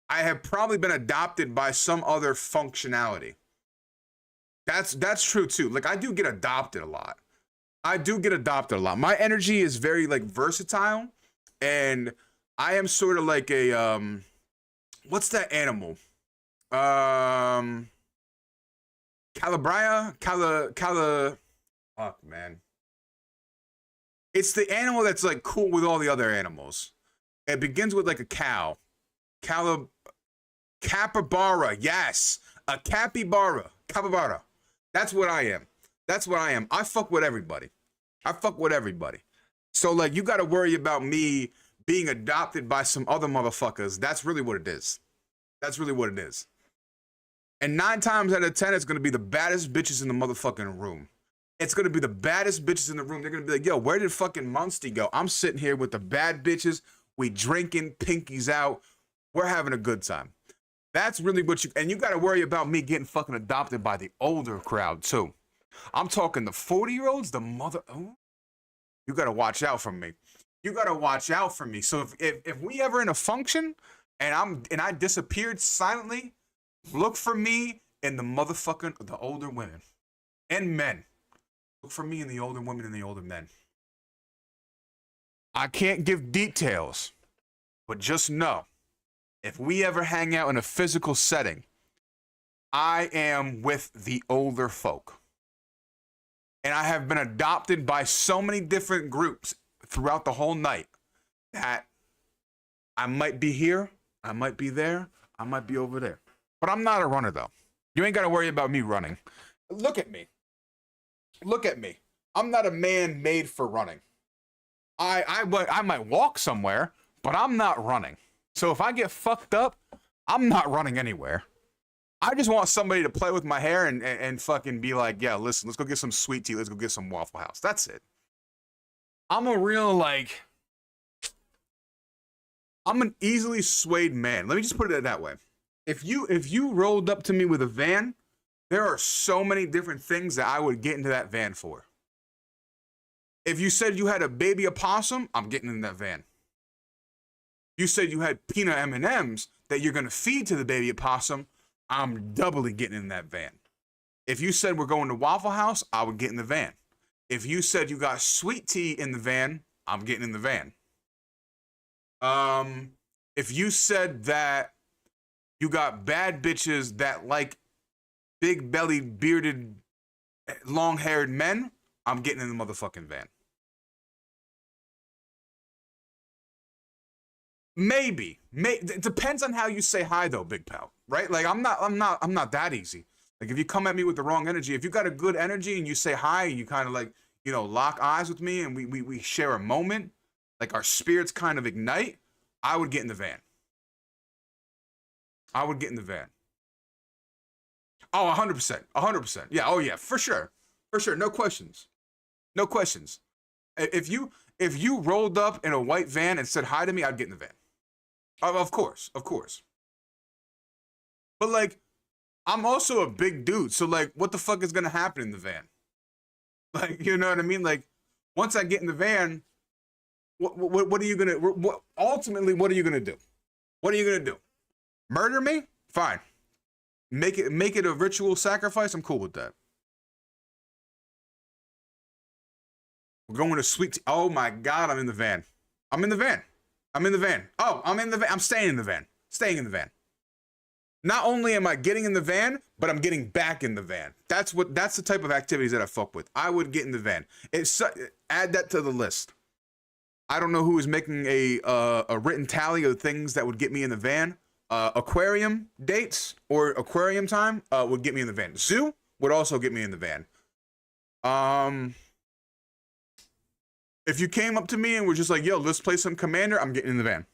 been adopted by some other functionality. That's true too. Like I do get adopted a lot. My energy is very like versatile, and I am sort of like a what's that animal? fuck, man. It's the animal that's like cool with all the other animals. It begins with like a cow. Capybara, yes. A capybara. Capybara. That's what I am. That's what I am. I fuck with everybody. So like you gotta worry about me being adopted by some other motherfuckers. That's really what it is. And 9 times out of 10, it's gonna be the baddest bitches in the motherfucking room. It's gonna be the baddest bitches in the room. They're gonna be like, yo, where did fucking Munstie go? I'm sitting here with the bad bitches. We drinking, pinkies out. We're having a good time. That's really what you, and you gotta worry about me getting fucking adopted by the older crowd too. I'm talking the 40-year-olds, the mother, oh, you gotta watch out for me. So if we ever in a function and I disappeared silently, look for me in the older women and men. Look for me in the older women and the older men. I can't give details, but just know, if we ever hang out in a physical setting, I am with the older folk. And I have been adopted by so many different groups throughout the whole night that I might be here, I might be there, I might be over there. But I'm not a runner though. You ain't got to worry about me running. Look at me. I'm not a man made for running. I might walk somewhere, but I'm not running. So if I get fucked up, I'm not running anywhere. I just want somebody to play with my hair and fucking be like, yeah, listen, let's go get some sweet tea. Let's go get some Waffle House. That's it. I'm a real, like, I'm an easily swayed man. Let me just put it that way. If you rolled up to me with a van, there are so many different things that I would get into that van for. If you said you had a baby opossum, I'm getting in that van. You said you had peanut M&Ms that you're going to feed to the baby opossum, I'm doubly getting in that van. If you said we're going to Waffle House, I would get in the van. If you said you got sweet tea in the van, I'm getting in the van. If you said that you got bad bitches that like big bellied, bearded, long-haired men, I'm getting in the motherfucking van. Maybe. It depends on how you say hi though, big pal. Right? Like I'm not that easy. Like if you come at me with the wrong energy, if you got a good energy and you say hi and you kind of like, you know, lock eyes with me and we share a moment, like our spirits kind of ignite, I would get in the van. Oh, 100%. 100%. Yeah, oh yeah, for sure. No questions. If you rolled up in a white van and said hi to me, I'd get in the van. Of course. But like, I'm also a big dude, so like, what the fuck is gonna happen in the van? Like, you know what I mean? Like, once I get in the van, what are you gonna? Ultimately, what are you gonna do? Murder me? Fine. Make it a ritual sacrifice. I'm cool with that. We're going to sweet tea. Oh my God, I'm in the van. Oh, I'm in the van. I'm staying in the van. Not only am I getting in the van, but I'm getting back in the van. That's the type of activities that I fuck with. I would get in the van. Add that to the list. I don't know who is making a written tally of things that would get me in the van. Aquarium dates or aquarium time would get me in the van. Zoo would also get me in the van. If you came up to me and were just like, yo, let's play some Commander, I'm getting in the van.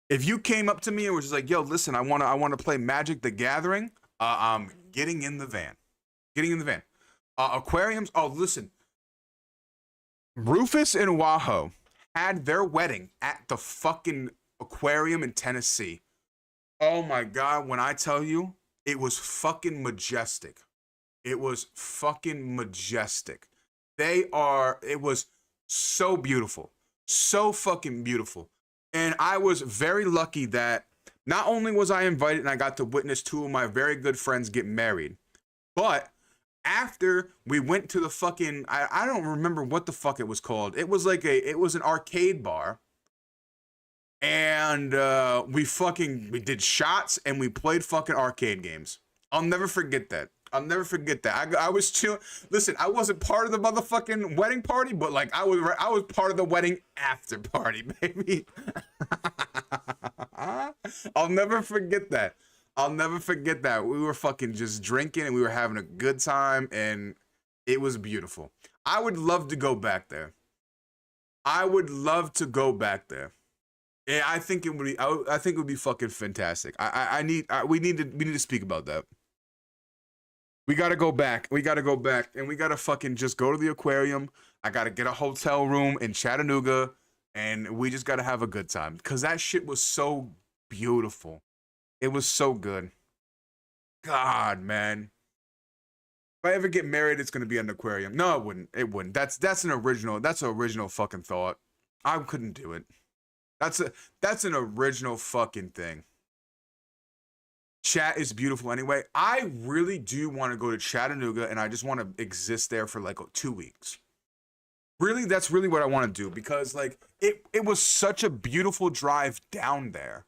If you came up to me and were just like, yo, listen, I wanna play Magic the Gathering, I'm getting in the van. Aquariums, oh, listen. Rufus and Wahoo had their wedding at the fucking aquarium in Tennessee. Oh my God, when I tell you, it was fucking majestic. It was so beautiful. So fucking beautiful. And I was very lucky that not only was I invited and I got to witness 2 of my very good friends get married, but after we went to the fucking, I don't remember what the fuck it was called. It was like it was an arcade bar. And we did shots and we played fucking arcade games. I'll never forget that. I'll never forget that. I was chill. Listen, I wasn't part of the motherfucking wedding party, but like I was part of the wedding after party, baby. I'll never forget that. I'll never forget that. We were fucking just drinking and we were having a good time and it was beautiful. I would love to go back there. I would love to go back there. Yeah, I think it would be. I think it would be fucking fantastic. We need to speak about that. We gotta go back. We gotta go back, and we gotta fucking just go to the aquarium. I gotta get a hotel room in Chattanooga, and we just gotta have a good time because that shit was so beautiful. It was so good. God, man. If I ever get married, it's gonna be an aquarium. No, it wouldn't. It wouldn't. That's an original. That's an original fucking thought. I couldn't do it. That's an original fucking thing. Chat is beautiful anyway. I really do want to go to Chattanooga and I just want to exist there for like 2 weeks. Really, that's really what I want to do because like it was such a beautiful drive down there.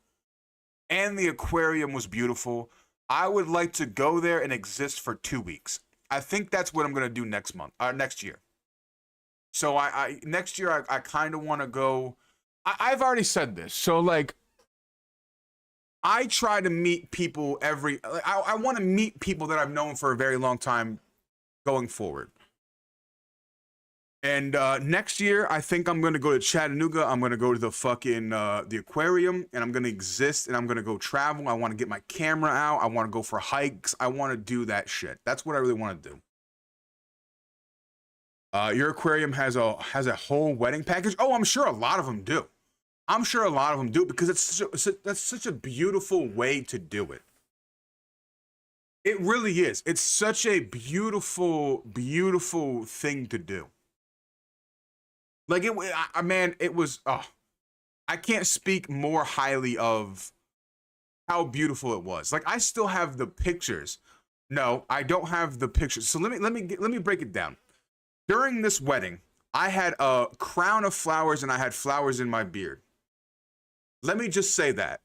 And the aquarium was beautiful. I would like to go there and exist for 2 weeks. I think that's what I'm going to do next year. So next year I kind of want to go. I've already said this. So like I try to meet people I want to meet people that I've known for a very long time going forward. And next year, I think I'm going to go to Chattanooga. I'm going to go to the fucking, the aquarium, and I'm going to exist, and I'm going to go travel. I want to get my camera out. I want to go for hikes. I want to do that shit. That's what I really want to do. Your aquarium has a whole wedding package. Oh, I'm sure a lot of them do. I'm sure a lot of them do because that's such a beautiful way to do it. It really is. It's such a beautiful, beautiful thing to do. Like man, it was. I can't speak more highly of how beautiful it was. Like I still have the pictures. No, I don't have the pictures. So let me break it down. During this wedding, I had a crown of flowers and I had flowers in my beard. Let me just say that.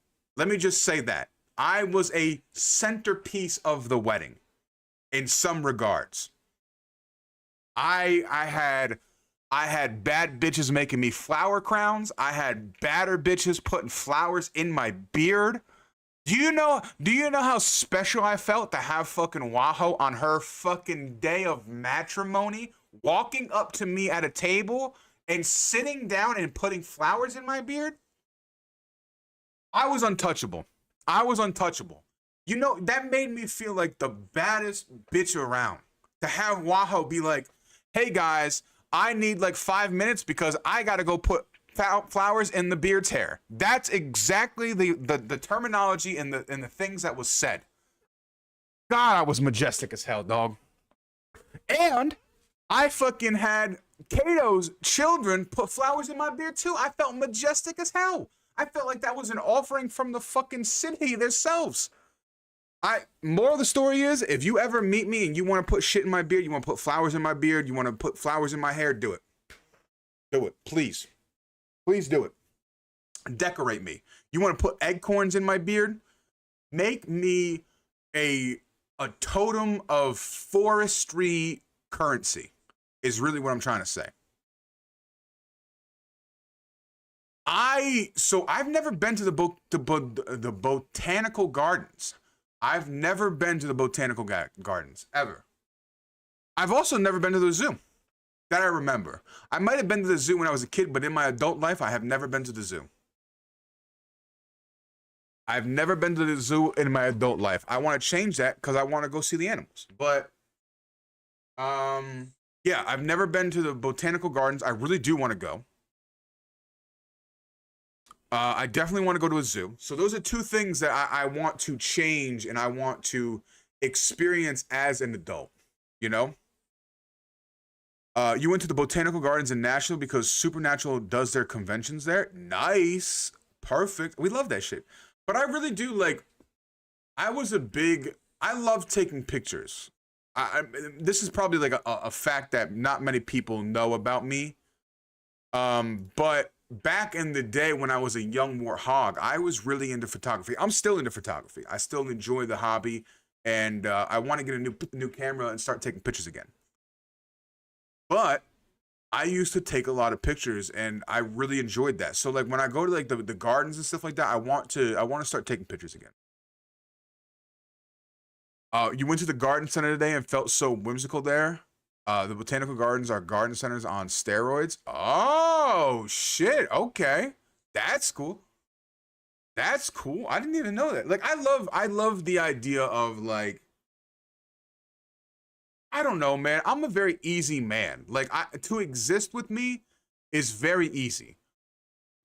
I was a centerpiece of the wedding in some regards. I had bad bitches making me flower crowns. I had badder bitches putting flowers in my beard. Do you know how special I felt to have fucking Waho on her fucking day of matrimony walking up to me at a table and sitting down and putting flowers in my beard? I was untouchable. You know, that made me feel like the baddest bitch around. To have Waho be like, hey guys, I need like 5 minutes because I gotta go put flowers in the beard's hair. That's exactly the terminology and the things that was said. God, I was majestic as hell, dog. And I fucking had Kato's children put flowers in my beard too. I felt majestic as hell. I felt like that was an offering from the fucking city themselves. Moral of the story is, if you ever meet me and you want to put shit in my beard, you want to put flowers in my beard, you want to put flowers in my hair, do it. Do it, please. Please do it. Decorate me. You want to put acorns in my beard? Make me a totem of forestry currency is really what I'm trying to say. I've never been to the botanical gardens. I've never been to the botanical gardens, ever. I've also never been to the zoo, that I remember. I might have been to the zoo when I was a kid, but in my adult life, I have never been to the zoo. I've never been to the zoo in my adult life. I want to change that because I want to go see the animals. But, yeah, I've never been to the botanical gardens. I really do want to go. I definitely want to go to a zoo. So those are two things that I want to change and I want to experience as an adult, you know? You went to the botanical gardens in Nashville because Supernatural does their conventions there. Nice. Perfect. We love that shit. But I really do, like, I love taking pictures. This is probably like a fact that not many people know about me. But back in the day when I was a young warthog, I was really into photography. I'm still into photography. I still enjoy the hobby, and I want to get a new camera and start taking pictures again. But I used to take a lot of pictures, and I really enjoyed that. So like when I go to like the gardens and stuff like that, I want to start taking pictures again. You went to the garden center today and felt so whimsical there. The botanical gardens are garden centers on steroids. Oh shit. Okay. That's cool. That's cool. I didn't even know that. Like I love the idea of like, I don't know, man. I'm a very easy man. Like to exist with me is very easy.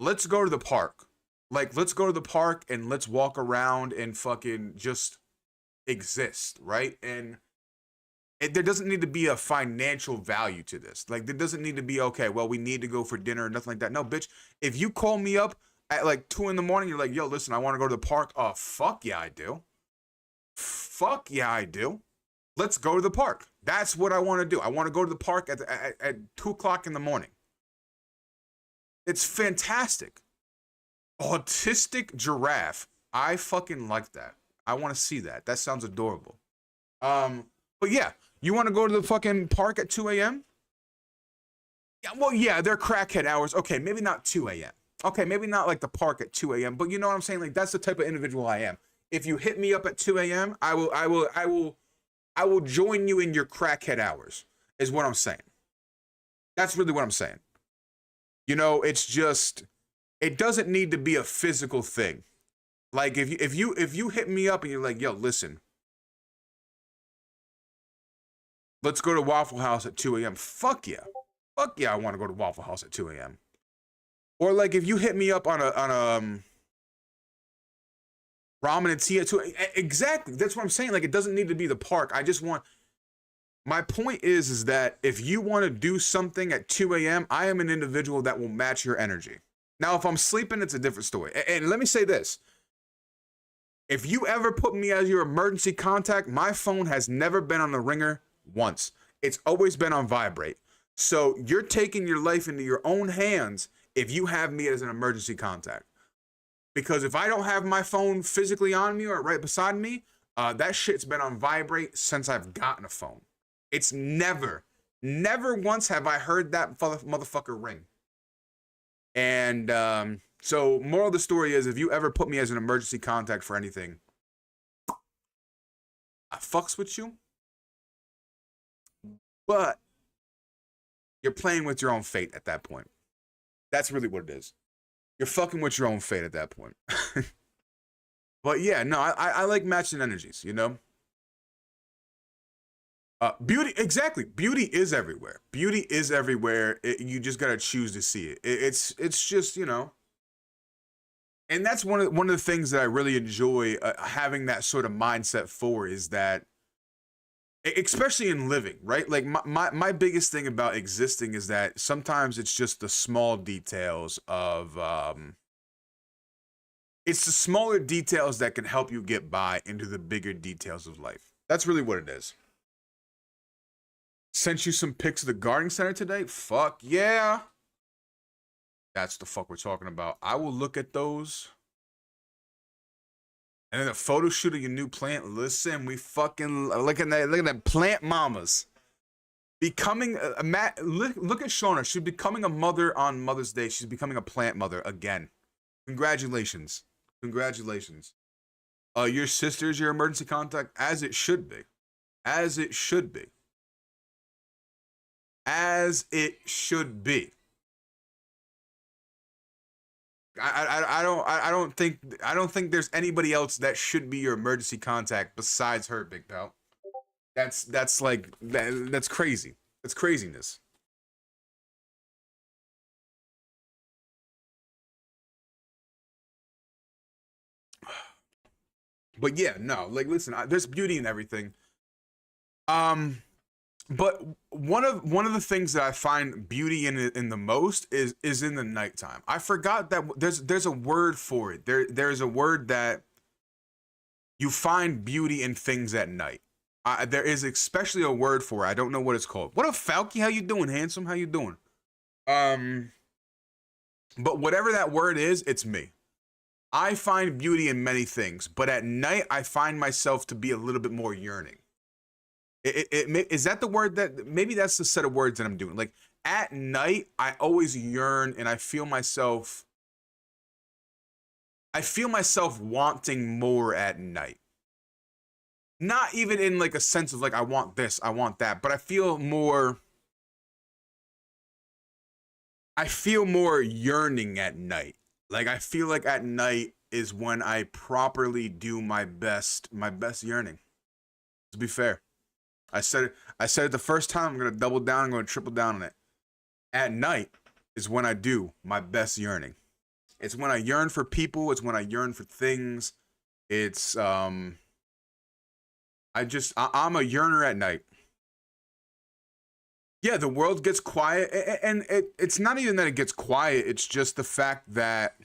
Let's go to the park. Like let's go to the park and let's walk around and fucking just exist, right? And there doesn't need to be a financial value to this. Like there doesn't need to be, okay, well, we need to go for dinner or nothing like that. No, bitch, if you call me up at like 2 in the morning, you're like, yo, listen, I want to go to the park. Oh, fuck yeah, I do. Fuck yeah, I do. Let's go to the park. That's what I want to do. I want to go to the park at 2 o'clock in the morning. It's fantastic. Autistic giraffe. I fucking like that. I want to see that. That sounds adorable. But yeah, you want to go to the fucking park at 2 a.m.? Yeah, well, yeah, they're crackhead hours. Okay, maybe not 2 a.m. Okay, maybe not like the park at 2 a.m. But you know what I'm saying? Like that's the type of individual I am. If you hit me up at 2 a.m., I will join you in your crackhead hours. Is what I'm saying. That's really what I'm saying. You know, it's just, it doesn't need to be a physical thing. Like if you hit me up and you're like, yo, listen, let's go to Waffle House at 2 a.m. Fuck yeah. Fuck yeah, I want to go to Waffle House at 2 a.m. Or like if you hit me up on a ramen and tea at 2 exactly. That's what I'm saying. Like it doesn't need to be the park. I just want, my point is that if you want to do something at 2 a.m., I am an individual that will match your energy. Now, if I'm sleeping, it's a different story. And let me say this. If you ever put me as your emergency contact, my phone has never been on the ringer once. It's always been on vibrate. So you're taking your life into your own hands if you have me as an emergency contact. Because if I don't have my phone physically on me or right beside me, that shit's been on vibrate since I've gotten a phone. It's never once have I heard that motherfucker ring. And so moral of the story is, if you ever put me as an emergency contact for anything, I fucks with you. But you're playing with your own fate at that point. That's really what it is. You're fucking with your own fate at that point. But yeah, no, I like matching energies, you know? Beauty, exactly. Beauty is everywhere. Beauty is everywhere. You just gotta choose to see it. It's just, you know. And that's one of the things that I really enjoy having that sort of mindset for, is that, especially in living, right? Like my biggest thing about existing is that sometimes it's just the small details of, it's the smaller details that can help you get by into the bigger details of life. That's really what it is. Sent you some pics of the gardening center today? Fuck yeah. That's the fuck we're talking about. I will look at those. And then a photo shoot of your new plant. Listen, we fucking look at that plant mamas. Becoming look at Shauna. She's becoming a mother on Mother's Day. She's becoming a plant mother again. Congratulations. Congratulations. Your sister's your emergency contact, as it should be. As it should be. As it should be. I don't think there's anybody else that should be your emergency contact besides her, big pal. That's like that's crazy. That's craziness. But yeah, no, like listen, there's beauty in everything. But one of the things that I find beauty in the most is in the nighttime. I forgot that there's a word for it. There's a word that you find beauty in things at night. There is especially a word for it. I don't know what it's called. What up, Falky? How you doing, handsome? How you doing? But whatever that word is, it's me. I find beauty in many things, but at night I find myself to be a little bit more yearning. Is that the word that maybe that's the set of words that I'm doing? Like at night, I always yearn and I feel myself wanting more at night. Not even in like a sense of like I want this, I want that, but I feel more yearning at night. Like I feel like at night is when I properly do my best yearning. To be fair. I said it the first time, I'm gonna double down, I'm gonna triple down on it. At night is when I do my best yearning. It's when I yearn for people, it's when I yearn for things. It's I'm a yearner at night. Yeah, the world gets quiet, and it's not even that it gets quiet, it's just the fact that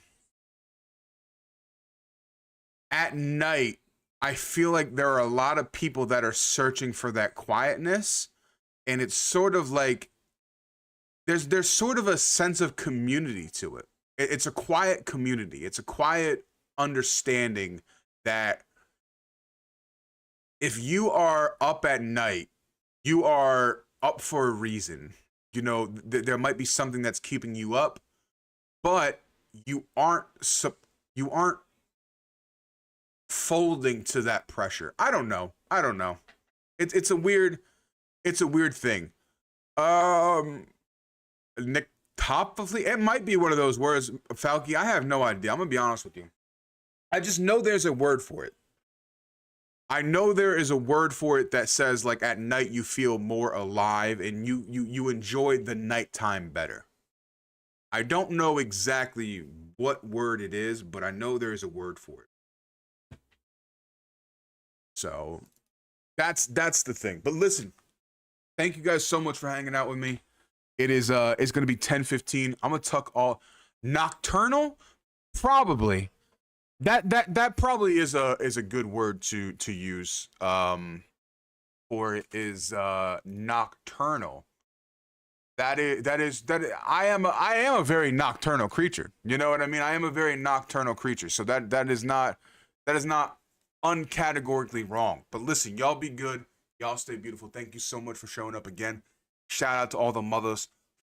at night, I feel like there are a lot of people that are searching for that quietness, and it's sort of like there's sort of a sense of community to it. It's a quiet community. It's a quiet understanding that if you are up at night, you are up for a reason. You know, there might be something that's keeping you up, but you aren't folding to that pressure. I don't know. It's a weird thing. Nick Topfully, it might be one of those words, Falky. I have no idea. I'm gonna be honest with you. I just know there's a word for it. I know there is a word for it that says like at night you feel more alive and you enjoy the nighttime better. I don't know exactly what word it is, but I know there is a word for it. So that's the thing. But listen, thank you guys so much for hanging out with me. It is it's gonna be 10:15. I'm gonna tuck all nocturnal, probably. That probably is a good word to use. For it is nocturnal. That I am a very nocturnal creature. You know what I mean? I am a very nocturnal creature. So that is not uncategorically wrong. But listen, y'all be good. Y'all stay beautiful. Thank you so much for showing up again. Shout out to all the mothers.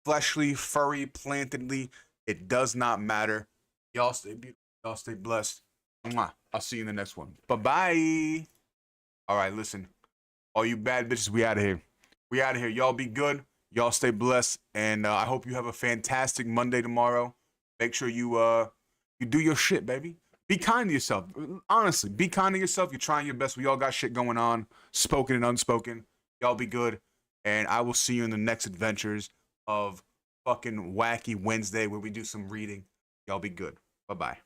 Fleshly, furry, plantedly. It does not matter. Y'all stay beautiful. Y'all stay blessed. Mwah. I'll see you in the next one. Bye-bye. All right, listen. All you bad bitches, we out of here. We out of here. Y'all be good. Y'all stay blessed. And I hope you have a fantastic Monday tomorrow. Make sure you do your shit, baby. Be kind to yourself. Honestly, be kind to yourself. You're trying your best. We all got shit going on, spoken and unspoken. Y'all be good. And I will see you in the next adventures of fucking Wacky Wednesday where we do some reading. Y'all be good. Bye-bye.